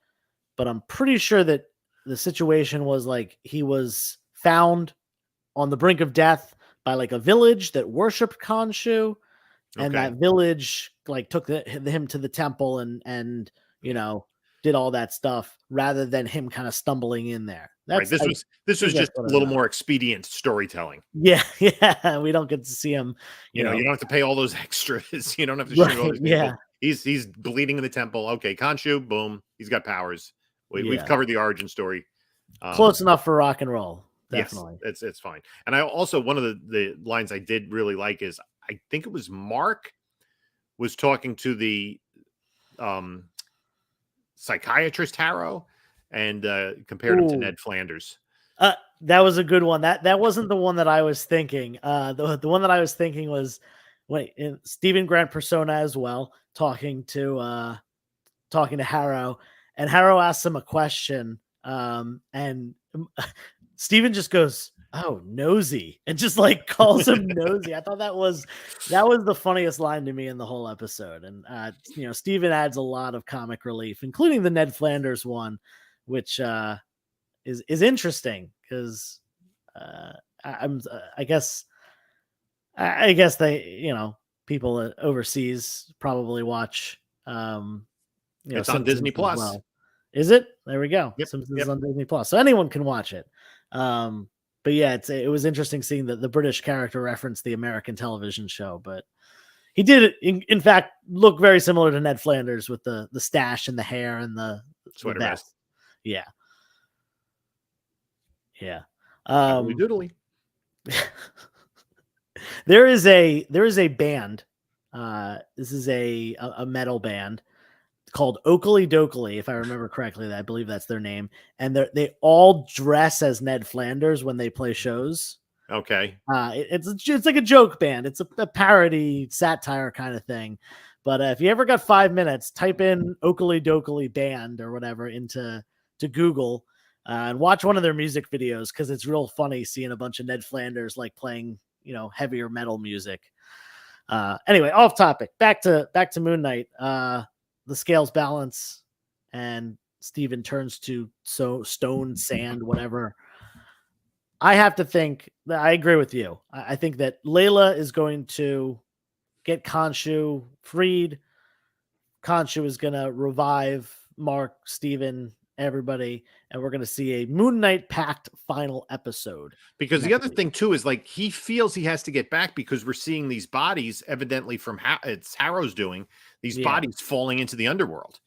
Speaker 1: but I'm pretty sure that the situation was like he was found on the brink of death by like a village that worshipped Khonshu, and
Speaker 2: Okay.
Speaker 1: that village like took him to the temple and did all that stuff rather than him kind of stumbling in there.
Speaker 2: Right.
Speaker 1: That's
Speaker 2: This
Speaker 1: I
Speaker 2: was this was
Speaker 1: think that's
Speaker 2: just
Speaker 1: what
Speaker 2: a
Speaker 1: I
Speaker 2: little
Speaker 1: remember.
Speaker 2: more expedient storytelling.
Speaker 1: Yeah, yeah. We don't get to see him,
Speaker 2: You don't have to pay all those extras. You don't have to shoot all
Speaker 1: right.
Speaker 2: these people.
Speaker 1: Yeah,
Speaker 2: He's bleeding in the temple. Okay, Khonshu, boom, he's got powers. We've
Speaker 1: yeah.
Speaker 2: covered the origin story.
Speaker 1: Close enough for rock and roll.
Speaker 2: Yes,
Speaker 1: Definitely.
Speaker 2: it's fine. And I also, one of the lines I did really like is, I think it was Mark was talking to the um psychiatrist Harrow, and compared him to
Speaker 1: Ooh.
Speaker 2: Ned Flanders.
Speaker 1: That was a good one. That wasn't the one that I was thinking. The one that I was thinking was Stephen Grant persona as well, talking to Harrow, and Harrow asks him a question, and Stephen just goes, "Oh, nosy," and just like calls him nosy. I thought that was the funniest line to me in the whole episode. And Stephen adds a lot of comic relief, including the Ned Flanders one, which is interesting because I guess they people overseas probably watch
Speaker 2: It's on Disney
Speaker 1: Simpsons as
Speaker 2: Plus.
Speaker 1: well. Is it? There we go.
Speaker 2: Yep,
Speaker 1: Simpsons is
Speaker 2: yep.
Speaker 1: on Disney Plus, so anyone can watch it. But yeah, it was interesting seeing that the British character referenced the American television show, but he did, in fact, look very similar to Ned Flanders with the stash and the hair and the
Speaker 2: Sweater vest.
Speaker 1: vest. Yeah, yeah.
Speaker 2: Doodly doodly.
Speaker 1: There is a band. This is a metal band called Oakley Dokley, if I remember correctly. I believe that's their name, and they all dress as Ned Flanders when they play shows.
Speaker 2: Okay.
Speaker 1: It's like a joke band. It's a parody satire kind of thing. But if you ever got 5 minutes, type in Oakley Dokley band or whatever into Google and watch one of their music videos because it's real funny seeing a bunch of Ned Flanders like playing heavier metal music. Anyway, off topic. Back to Moon Knight. The scales balance, and Steven turns to stone, sand, whatever. I have to think that I agree with you. I think that Layla is going to get Khonshu freed. Khonshu is going to revive Mark, Steven, everybody, and we're going to see a Moon Knight packed final episode.
Speaker 2: Because the
Speaker 1: next
Speaker 2: other
Speaker 1: week.
Speaker 2: thing too is, like, he feels he has to get back because we're seeing these bodies, evidently from it's Harrow's doing, these
Speaker 1: Yeah.
Speaker 2: bodies falling into the underworld,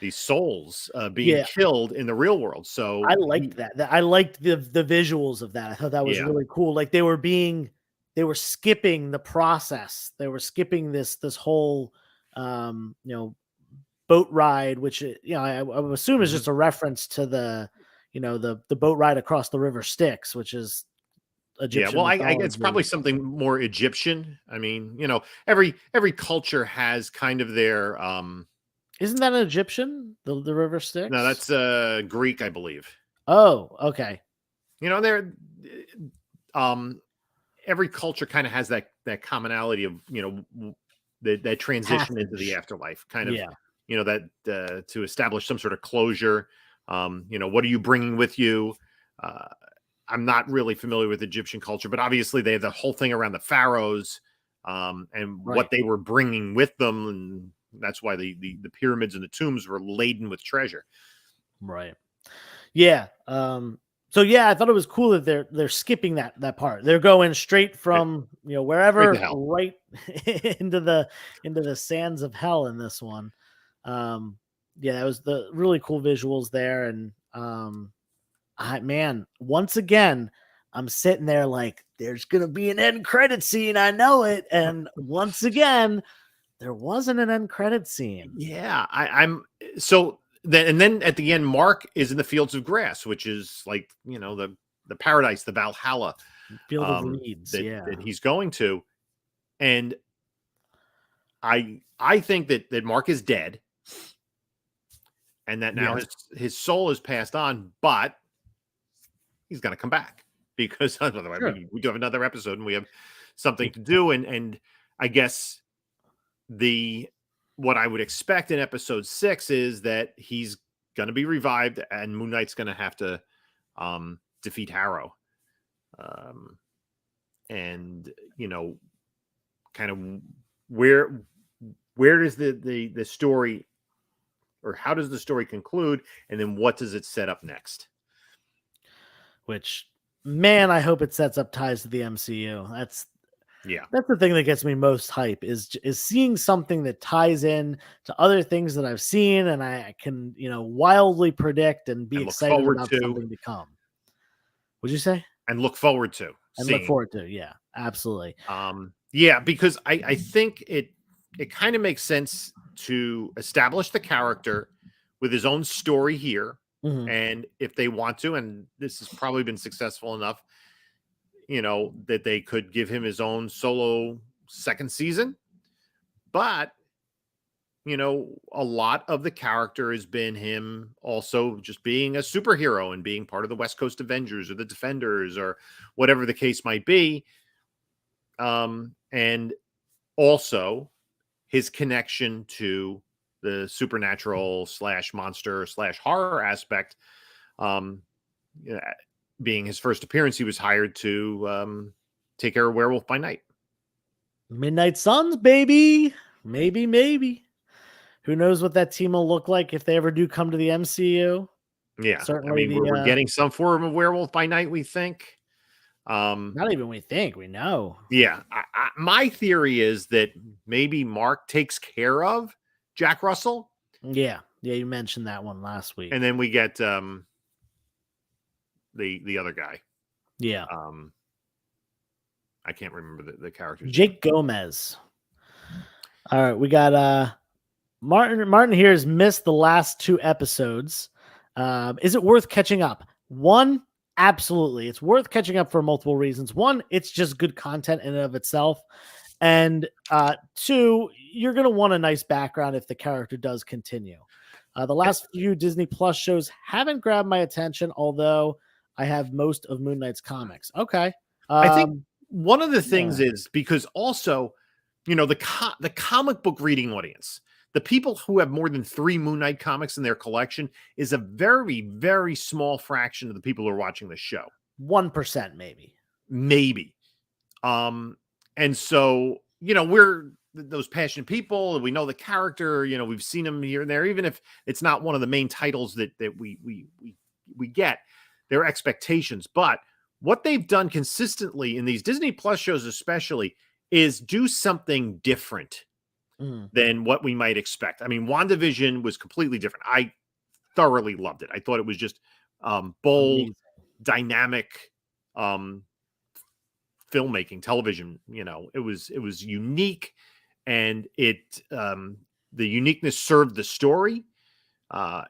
Speaker 2: these souls being
Speaker 1: Yeah.
Speaker 2: killed in the real world. So
Speaker 1: I liked that. I liked the visuals of that. I thought that was
Speaker 2: yeah,
Speaker 1: really cool. Like they were skipping the process. They were skipping this whole boat ride, which I would assume is
Speaker 2: Mhm.
Speaker 1: just a reference to the the boat ride across the river Styx, which is
Speaker 2: Yeah.
Speaker 1: Egyptian
Speaker 2: Well, I it's probably
Speaker 1: mythology.
Speaker 2: something more Egyptian. I mean, every culture has kind of their
Speaker 1: Isn't that an Egyptian? The river
Speaker 2: no,
Speaker 1: Styx?
Speaker 2: that's Greek, I believe.
Speaker 1: Oh, okay.
Speaker 2: They're um every culture kind of has that commonality of that transition into the
Speaker 1: Passage.
Speaker 2: afterlife, kind of,
Speaker 1: Yeah.
Speaker 2: that to establish some sort of closure. What are you bringing with you? uh, I'm not really familiar with Egyptian culture, but obviously they have the whole thing around the pharaohs and what they were bringing with them, and that's why the pyramids and the tombs were laden with treasure.
Speaker 1: Right. Yeah. So yeah, I thought it was cool that they're skipping that part. They're going straight from wherever right into the sands of hell in this one. Yeah, that was the really cool visuals there, and man, once again, I'm sitting there like, there's gonna be an end credit scene. I know it, and once again, there wasn't an end credit scene.
Speaker 2: Yeah, I'm so. Then at the end, Mark is in the fields of grass, which is like the paradise, the Valhalla,
Speaker 1: Field of Reeds,
Speaker 2: that he's going to, and I think that Mark is dead, and that now his soul is passed on, but he's going to come back because otherwise we do have another episode and we have something to do, and I guess what I would expect in episode 6 is that he's going to be revived and Moon Knight's going to have to defeat Harrow. And kind of where does the story, or how does the story conclude, and then what does it set up next?
Speaker 1: Which, man, I hope it sets up ties to the MCU. That's the thing that gets me most hype is seeing something that ties in to other things that I've seen, and I can wildly predict and be excited about something to come. What'd you say?
Speaker 2: And look forward to.
Speaker 1: Yeah, absolutely.
Speaker 2: Yeah, because I think it kind of makes sense to establish the character with his own story here, and if they want to, and this has probably been successful enough, that they could give him his own solo second season. But, a lot of the character has been him also just being a superhero and being part of the West Coast Avengers or the Defenders or whatever the case might be. And also his connection to the supernatural / monster / horror aspect, being his first appearance, he was hired to take care of Werewolf by Night.
Speaker 1: Midnight Suns, baby. Maybe. Who knows what that team will look like if they ever do come to the MCU?
Speaker 2: Yeah, certainly. I mean, we're getting some form of Werewolf by Night, we think.
Speaker 1: Not even we think, we know.
Speaker 2: Yeah, my theory is that maybe Mark takes care of Jack Russell.
Speaker 1: Yeah, you mentioned that one last week.
Speaker 2: And then we get the other guy.
Speaker 1: Yeah.
Speaker 2: I can't remember the character.
Speaker 1: Jake Gomez. All right, we got Martin here has missed the last 2 episodes. Is it worth catching up? 1, absolutely. It's worth catching up for multiple reasons. 1, it's just good content in and of itself. And 2, you're going to want a nice background if the character does continue. The last few Disney Plus shows haven't grabbed my attention, although I have most of Moon Knight's comics. Okay.
Speaker 2: I think one of the things is because also, the comic book reading audience, the people who have more than 3 Moon Knight comics in their collection is a very, very small fraction of the people who are watching the show.
Speaker 1: 1%, maybe.
Speaker 2: And so, we're those passionate people. We know the character, we've seen him here and there, even if it's not one of the main titles that we get, their expectations. But what they've done consistently in these Disney Plus shows, especially, is do something different than what we might expect. I mean, WandaVision was completely different. I thoroughly loved it. I thought it was just bold, dynamic filmmaking, television. It was unique, and it the uniqueness served the story.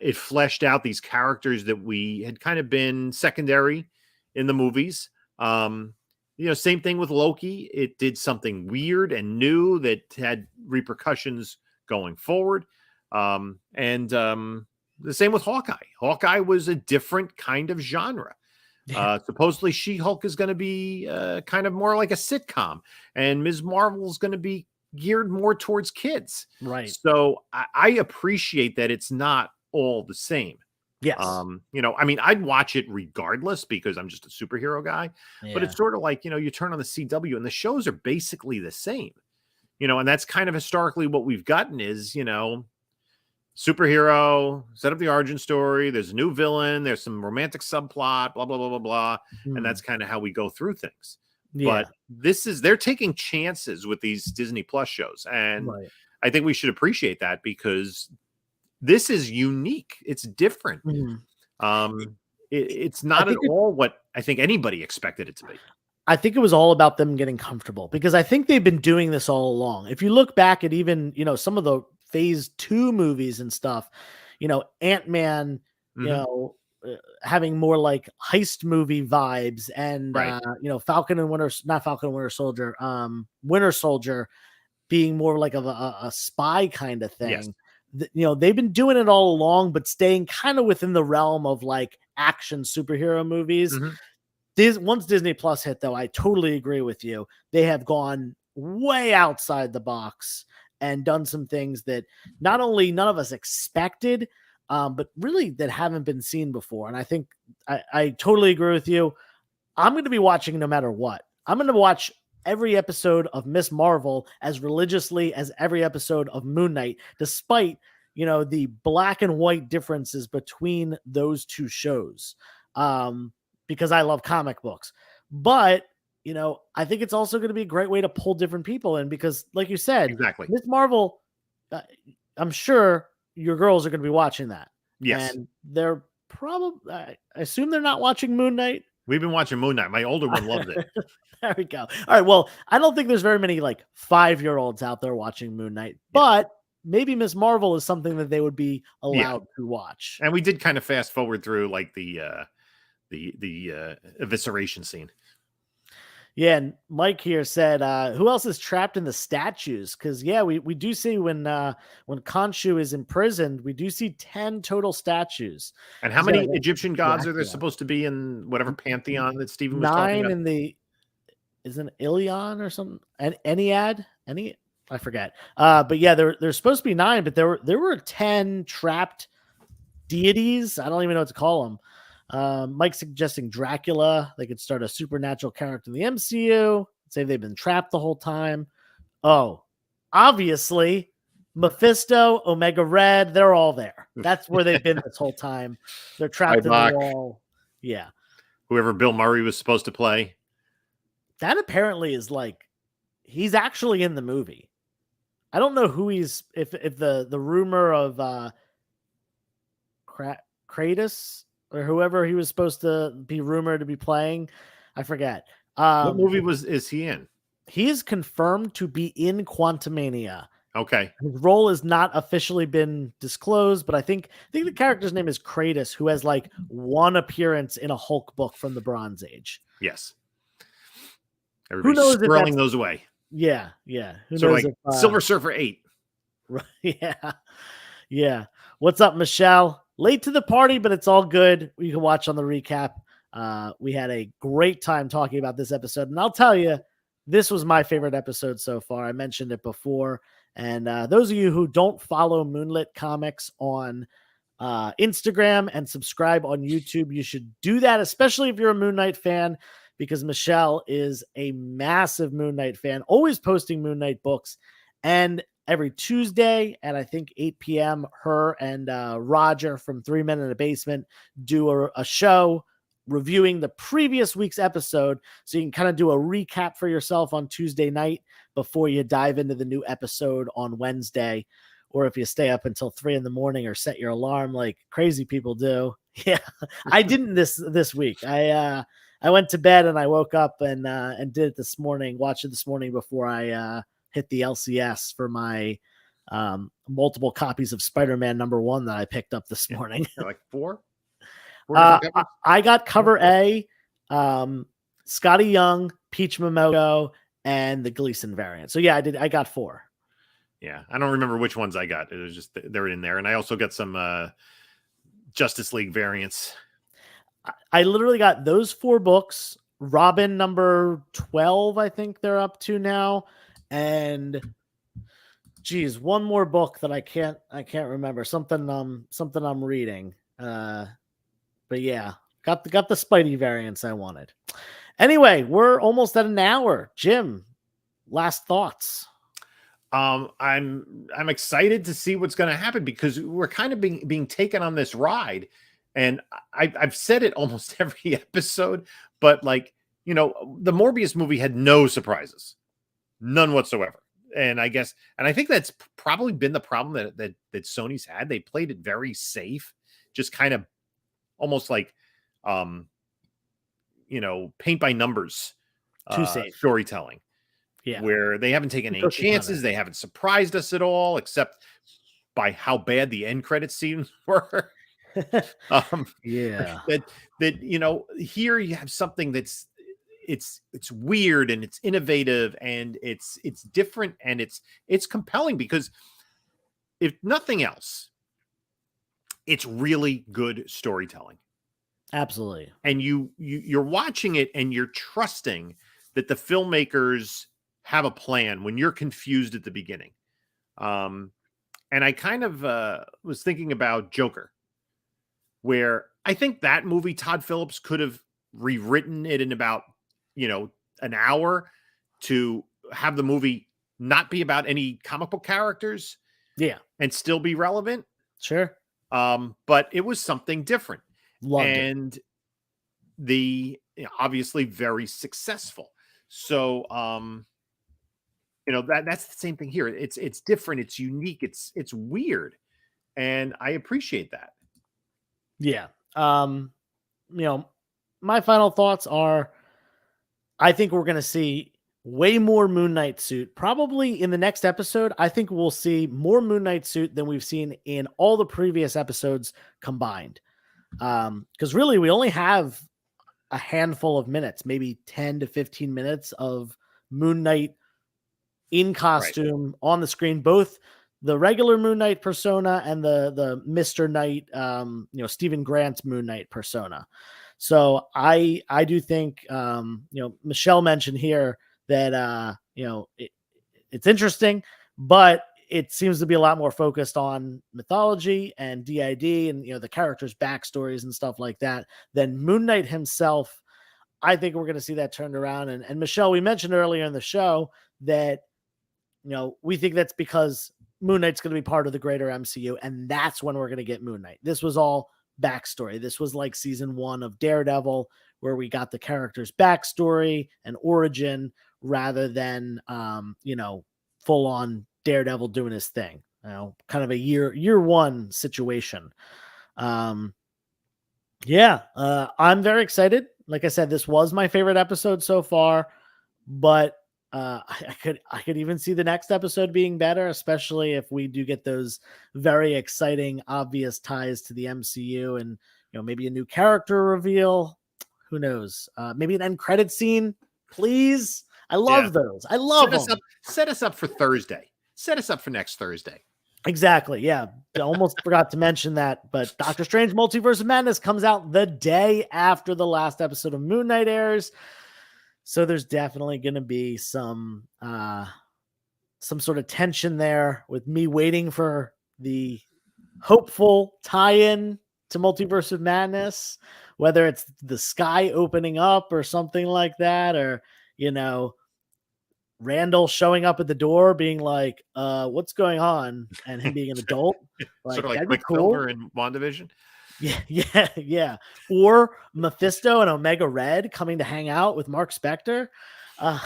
Speaker 2: It fleshed out these characters that we had kind of been secondary in the movies. Same thing with Loki. It did something weird and new that had repercussions going forward. And the same with Hawkeye. Hawkeye was a different kind of genre. Supposedly She-Hulk is going to be kind of more like a sitcom, and Ms. Marvel is going to be geared more towards kids.
Speaker 1: Right.
Speaker 2: So I appreciate that it's not all the same.
Speaker 1: Yes.
Speaker 2: I mean, I'd watch it regardless because I'm just a superhero guy, but
Speaker 1: Yeah.
Speaker 2: it's sort of like, you turn on the CW and the shows are basically the same, and that's kind of historically what we've gotten is, superhero, set up the origin story, there's a new villain, there's some romantic subplot, blah, blah, blah, blah, blah. And
Speaker 1: Mm.
Speaker 2: that's kind of how we go through things. But
Speaker 1: Yeah.
Speaker 2: they're taking chances with these Disney Plus shows. And
Speaker 1: Right.
Speaker 2: I think we should appreciate that because this is unique. It's different.
Speaker 1: Mm.
Speaker 2: It's
Speaker 1: I
Speaker 2: not at
Speaker 1: think it,
Speaker 2: all what I think anybody expected it to be.
Speaker 1: I think it was all about them getting comfortable because I think they've been doing this all along. If you look back at even, some of the phase 2 movies and stuff, Ant-Man,
Speaker 2: Mhm.
Speaker 1: having more like heist movie vibes and,
Speaker 2: Right.
Speaker 1: Falcon and not Falcon and Winter Soldier, Winter Soldier being more like of a spy kind of
Speaker 2: Yes.
Speaker 1: thing. They've been doing it all along, but staying kind of within the realm of like action superhero movies.
Speaker 2: Mhm.
Speaker 1: Once Disney Plus hit, though, I totally agree with you. They have gone way outside the box and done some things that not only none of us expected, but really that haven't been seen before. And I think I totally agree with you. I'm going to be watching no matter what. I'm going to watch every episode of Miss Marvel as religiously as every episode of Moon Knight, despite the black and white differences between those two shows. Because I love comic books. But, I think it's also going to be a great way to pull different people in because, like you said,
Speaker 2: Exactly.
Speaker 1: Miss Marvel, uh, I'm sure your girls are going to be watching that.
Speaker 2: Yes.
Speaker 1: And they're probably, I assume they're not watching Moon Knight.
Speaker 2: We've been watching Moon Knight. My older one loves it.
Speaker 1: There we go. All right. Well, I don't think there's very many like 5-year-olds out there watching Moon Knight, but maybe Miss Marvel is something that they would be allowed to watch.
Speaker 2: And we did kind of fast forward through like the evisceration scene.
Speaker 1: Yeah, and Mike here said, "Who else is trapped in the statues?" Because we do see when Khonshu is imprisoned, we do see 10 total statues.
Speaker 2: And how
Speaker 1: He's got,
Speaker 2: many
Speaker 1: like,
Speaker 2: Egyptian gods are there
Speaker 1: Dracula.
Speaker 2: supposed to be in whatever pantheon that Stephen was talking
Speaker 1: 9
Speaker 2: about?
Speaker 1: in the isn't Ilion or something? Ennead? I forget. But yeah, there's supposed to be 9, but there were 10 trapped deities. I don't even know what to call them. Mike's suggesting Dracula. They could start a supernatural character in the MCU. Say they've been trapped the whole time. Oh, obviously, Mephisto, Omega Red, they're all there. That's where they've been this whole time. They're trapped in the wall. Yeah.
Speaker 2: Whoever Bill Murray was supposed to play.
Speaker 1: That apparently is like, he's actually in the movie. I don't know who if the rumor of Kratos or whoever he was supposed to be rumored to be playing, I forget.
Speaker 2: What movie is he in?
Speaker 1: He is confirmed to be in Quantumania.
Speaker 2: Okay.
Speaker 1: His role has not officially been disclosed, but I think the character's name is Kratos, who has like one appearance in a Hulk book from the Bronze Age.
Speaker 2: Yes. Everybody's squirreling those away.
Speaker 1: Yeah, yeah.
Speaker 2: Who knows like Silver Surfer 8.
Speaker 1: Yeah. Yeah. What's up, Michelle? Late to the party, but it's all good. You can watch on the recap. We had a great time talking about this episode, and I'll tell you, this was my favorite episode so far. I mentioned it before, and those of you who don't follow Moonlit Comics on Instagram and subscribe on YouTube, you should do that, especially if you're a Moon Knight fan, because Michelle is a massive Moon Knight fan, always posting Moon Knight books, and every Tuesday at I think 8 p.m., her and Roger from 3 Men in a Basement do a show reviewing the previous week's episode, so you can kind of do a recap for yourself on Tuesday night before you dive into the new episode on Wednesday, or if you stay up until 3 a.m. or set your alarm like crazy people do. Yeah, I didn't this week. I went to bed and I woke up and did it this morning, watched it this morning before I hit the LCS for my multiple copies of Spider-Man #1 that I picked up this morning.
Speaker 2: Like 4?
Speaker 1: I got cover A, Scotty Young, Peach Momoko, and the Gleason variant. So yeah, I got 4.
Speaker 2: Yeah, I don't remember which ones I got. It was just they're in there, and I also got some Justice League variants.
Speaker 1: I literally got those 4 books. Robin #12, I think they're up to now, and geez, one more book that I can't remember. Something I'm reading. But yeah, got the Spidey variants I wanted. Anyway, we're almost at an hour. Jim, last thoughts.
Speaker 2: I'm excited to see what's going to happen because we're kind of being taken on this ride, and I've said it almost every episode, but like, you know, the Morbius movie had no surprises, none whatsoever. And I think that's probably been the problem that Sony's had. They played it very safe, just kind of almost like, you know, paint by numbers,
Speaker 1: Too safe.
Speaker 2: storytelling.
Speaker 1: Yeah.
Speaker 2: Where they haven't taken any chances. They haven't surprised us at all, except by how bad the end credit scenes were.
Speaker 1: Yeah.
Speaker 2: That, you know, here you have something that's it's weird and it's innovative and it's different and it's compelling because if nothing else, it's really good storytelling.
Speaker 1: Absolutely.
Speaker 2: And you're watching it and you're trusting that the filmmakers have a plan when you're confused at the beginning. And I kind of was thinking about Joker, where I think that movie, Todd Phillips could have rewritten it in about, you know, an hour to have the movie not be about any comic book characters.
Speaker 1: Yeah.
Speaker 2: And still be relevant.
Speaker 1: Sure.
Speaker 2: But it was something different.
Speaker 1: Loved
Speaker 2: and it. Obviously very successful. So, you know, that's the same thing here. It's different. It's unique. It's weird. And I appreciate that.
Speaker 1: Yeah. You know, my final thoughts are, I think we're going to see way more Moon Knight suit. Probably in the next episode, I think we'll see more Moon Knight suit than we've seen in all the previous episodes combined. Because really, we only have a handful of minutes, maybe 10 to 15 minutes of Moon Knight in costume on the screen, both the regular Moon Knight persona and the Mr. Knight, you know, Stephen Grant's Moon Knight persona. So I do think, you know, Michelle mentioned here that, you know, it's interesting, but it seems to be a lot more focused on mythology and DID and, you know, the characters' backstories and stuff like that than Moon Knight himself. I think we're going to see that turned around. And Michelle, we mentioned earlier in the show that, you know, we think that's because Moon Knight's going to be part of the greater MCU, and that's when we're going to get Moon Knight. This was all backstory. This was like season 1 of Daredevil, where we got the character's backstory and origin rather than, you know, full on Daredevil doing his thing. You know, kind of a year one situation. Yeah, I'm very excited. Like I said, this was my favorite episode so far, but I could even see the next episode being better, especially if we do get those very exciting, obvious ties to the MCU, and, you know, maybe a new character reveal. Who knows? Maybe an end credit scene, please. I love those. I love them.
Speaker 2: Set us up for Thursday. Set us up for next Thursday.
Speaker 1: Exactly. Yeah. I almost forgot to mention that, but Doctor Strange Multiverse of Madness comes out the day after the last episode of Moon Knight airs. So there's definitely going to be some sort of tension there with me waiting for the hopeful tie-in to Multiverse of Madness, whether it's the sky opening up or something like that, or, you know, Randall showing up at the door being like, what's going on? And him being an adult.
Speaker 2: Like, sort of like Quicksilver in WandaVision.
Speaker 1: Yeah. Or Mephisto and Omega Red coming to hang out with Mark Spector. I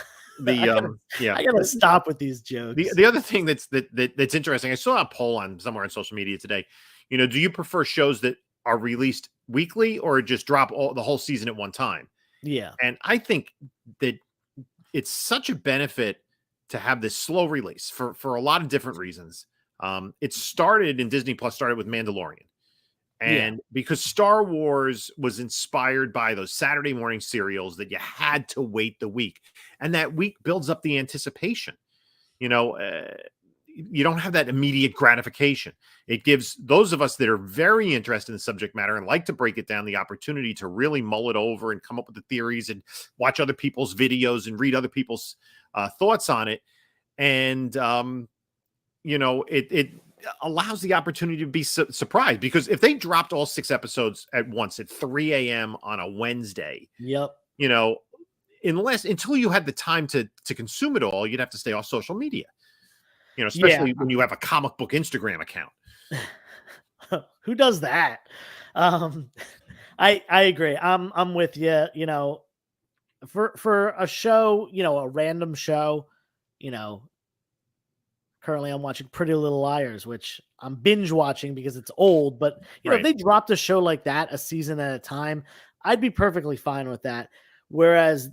Speaker 1: gotta stop with these jokes.
Speaker 2: The other thing that's interesting, I saw a poll on somewhere on social media today. You know, do you prefer shows that are released weekly or just drop the whole season at one time?
Speaker 1: Yeah.
Speaker 2: And I think that it's such a benefit to have this slow release for a lot of different reasons. It started in Disney Plus, started with Mandalorian. And because Star Wars was inspired by those Saturday morning serials that you had to wait the week, and that week builds up the anticipation. You know, you don't have that immediate gratification. It gives those of us that are very interested in the subject matter and like to break it down the opportunity to really mull it over and come up with the theories and watch other people's videos and read other people's thoughts on it. And, you know, allows the opportunity to be surprised, because if they dropped all 6 episodes at once at 3 a.m. on a Wednesday,
Speaker 1: Yep.
Speaker 2: Until you had the time to consume it all, you'd have to stay off social media. Especially when you have a comic book Instagram account.
Speaker 1: Who does that? I agree. I'm with you. For a show, a random show, currently I'm watching Pretty Little Liars, which I'm binge watching because it's old. But if they dropped a show like that a season at a time, I'd be perfectly fine with that. Whereas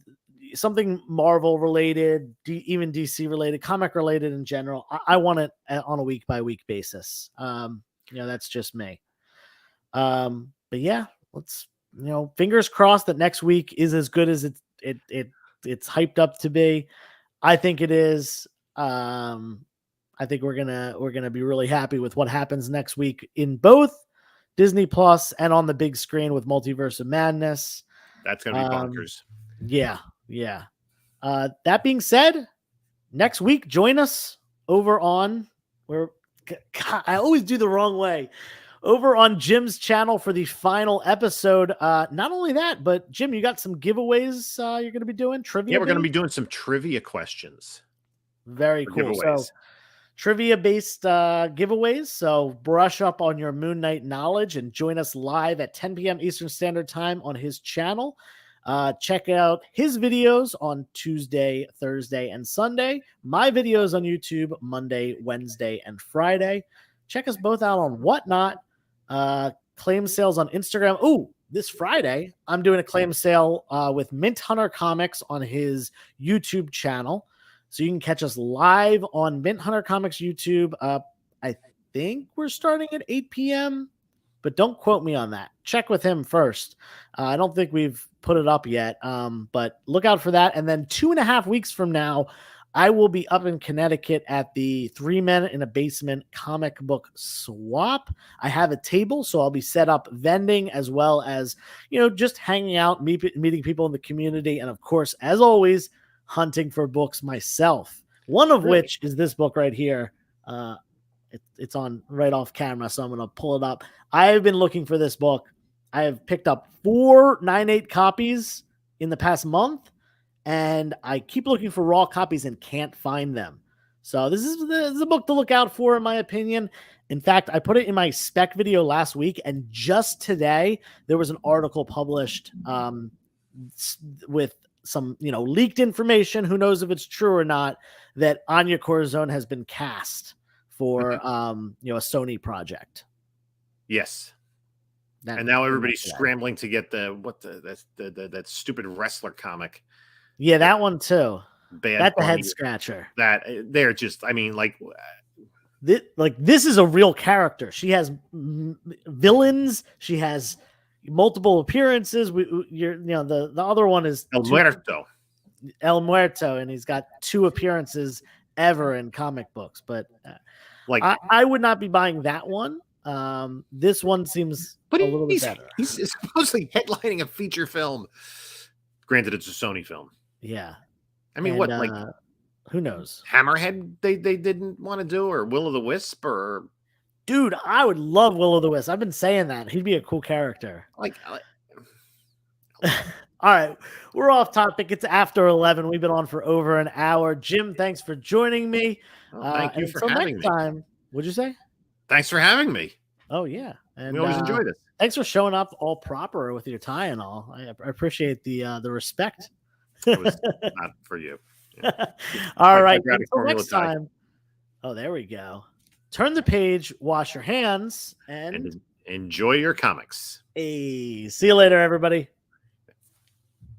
Speaker 1: something Marvel related, even DC related, comic related in general, I want it on a week by week basis. That's just me. But yeah, let's fingers crossed that next week is as good as it's hyped up to be. I think it is. I think we're gonna be really happy with what happens next week in both Disney Plus and on the big screen with Multiverse of Madness.
Speaker 2: That's gonna be bonkers.
Speaker 1: Yeah. That being said, next week join us over on I always do the wrong way. Over on Jim's channel for the final episode. Not only that, but Jim, you got some giveaways you're going to be doing? Trivia?
Speaker 2: Yeah, we're going to be doing some trivia questions.
Speaker 1: Very cool. So trivia-based giveaways. So brush up on your Moon Knight knowledge and join us live at 10 p.m. Eastern Standard Time on his channel. Check out his videos on Tuesday, Thursday, and Sunday. My videos on YouTube Monday, Wednesday, and Friday. Check us both out on Whatnot. Claim sales on Instagram. Oh, this Friday, I'm doing a claim sale with Mint Hunter Comics on his YouTube channel. So you can catch us live on Mint Hunter Comics YouTube. I think we're starting at 8 p.m., but don't quote me on that. Check with him first. I don't think we've put it up yet, but look out for that. And then 2.5 weeks from now, I will be up in Connecticut at the 3 Men in a Basement comic book swap. I have a table, so I'll be set up vending as well as, just hanging out, meeting people in the community. And of course, as always, hunting for books myself. One of which is this book right here. It's on right off camera, so I'm going to pull it up. I have been looking for this book. I have picked up 4 9/8 copies in the past month, and I keep looking for raw copies and can't find them. So this is a book to look out for, in my opinion. In fact, I put it in my spec video last week, and just today there was an article published with some leaked information. Who knows if it's true or not? That Anya Corazon has been cast for a Sony project.
Speaker 2: Yes. And now everybody's scrambling to get that stupid wrestler comic.
Speaker 1: Yeah, that one too.
Speaker 2: That's
Speaker 1: a head scratcher.
Speaker 2: That they're just,
Speaker 1: this is a real character. She has villains. She has multiple appearances. The other one is El Muerto, and he's got 2 appearances ever in comic books. But I would not be buying that one. This one seems a little bit better.
Speaker 2: He's supposedly headlining a feature film. Granted, it's a Sony film.
Speaker 1: Yeah.
Speaker 2: Who knows? Hammerhead they didn't want to do, or Will o' the Wisp, or
Speaker 1: dude, I would love Will o' the Wisp. I've been saying that. He'd be a cool character. All right, we're off topic. It's after 11. We've been on for over an hour. Jim, thanks for joining me.
Speaker 2: Thank you for having me.
Speaker 1: Time, what'd you say?
Speaker 2: Thanks for having me.
Speaker 1: Oh yeah, and
Speaker 2: we always enjoy this.
Speaker 1: Thanks for showing up all proper with your tie and all. I appreciate the respect.
Speaker 2: It was not for you. Yeah.
Speaker 1: All right. Until next time. Oh, there we go. Turn the page, wash your hands, and
Speaker 2: enjoy your comics.
Speaker 1: Hey, see you later, everybody.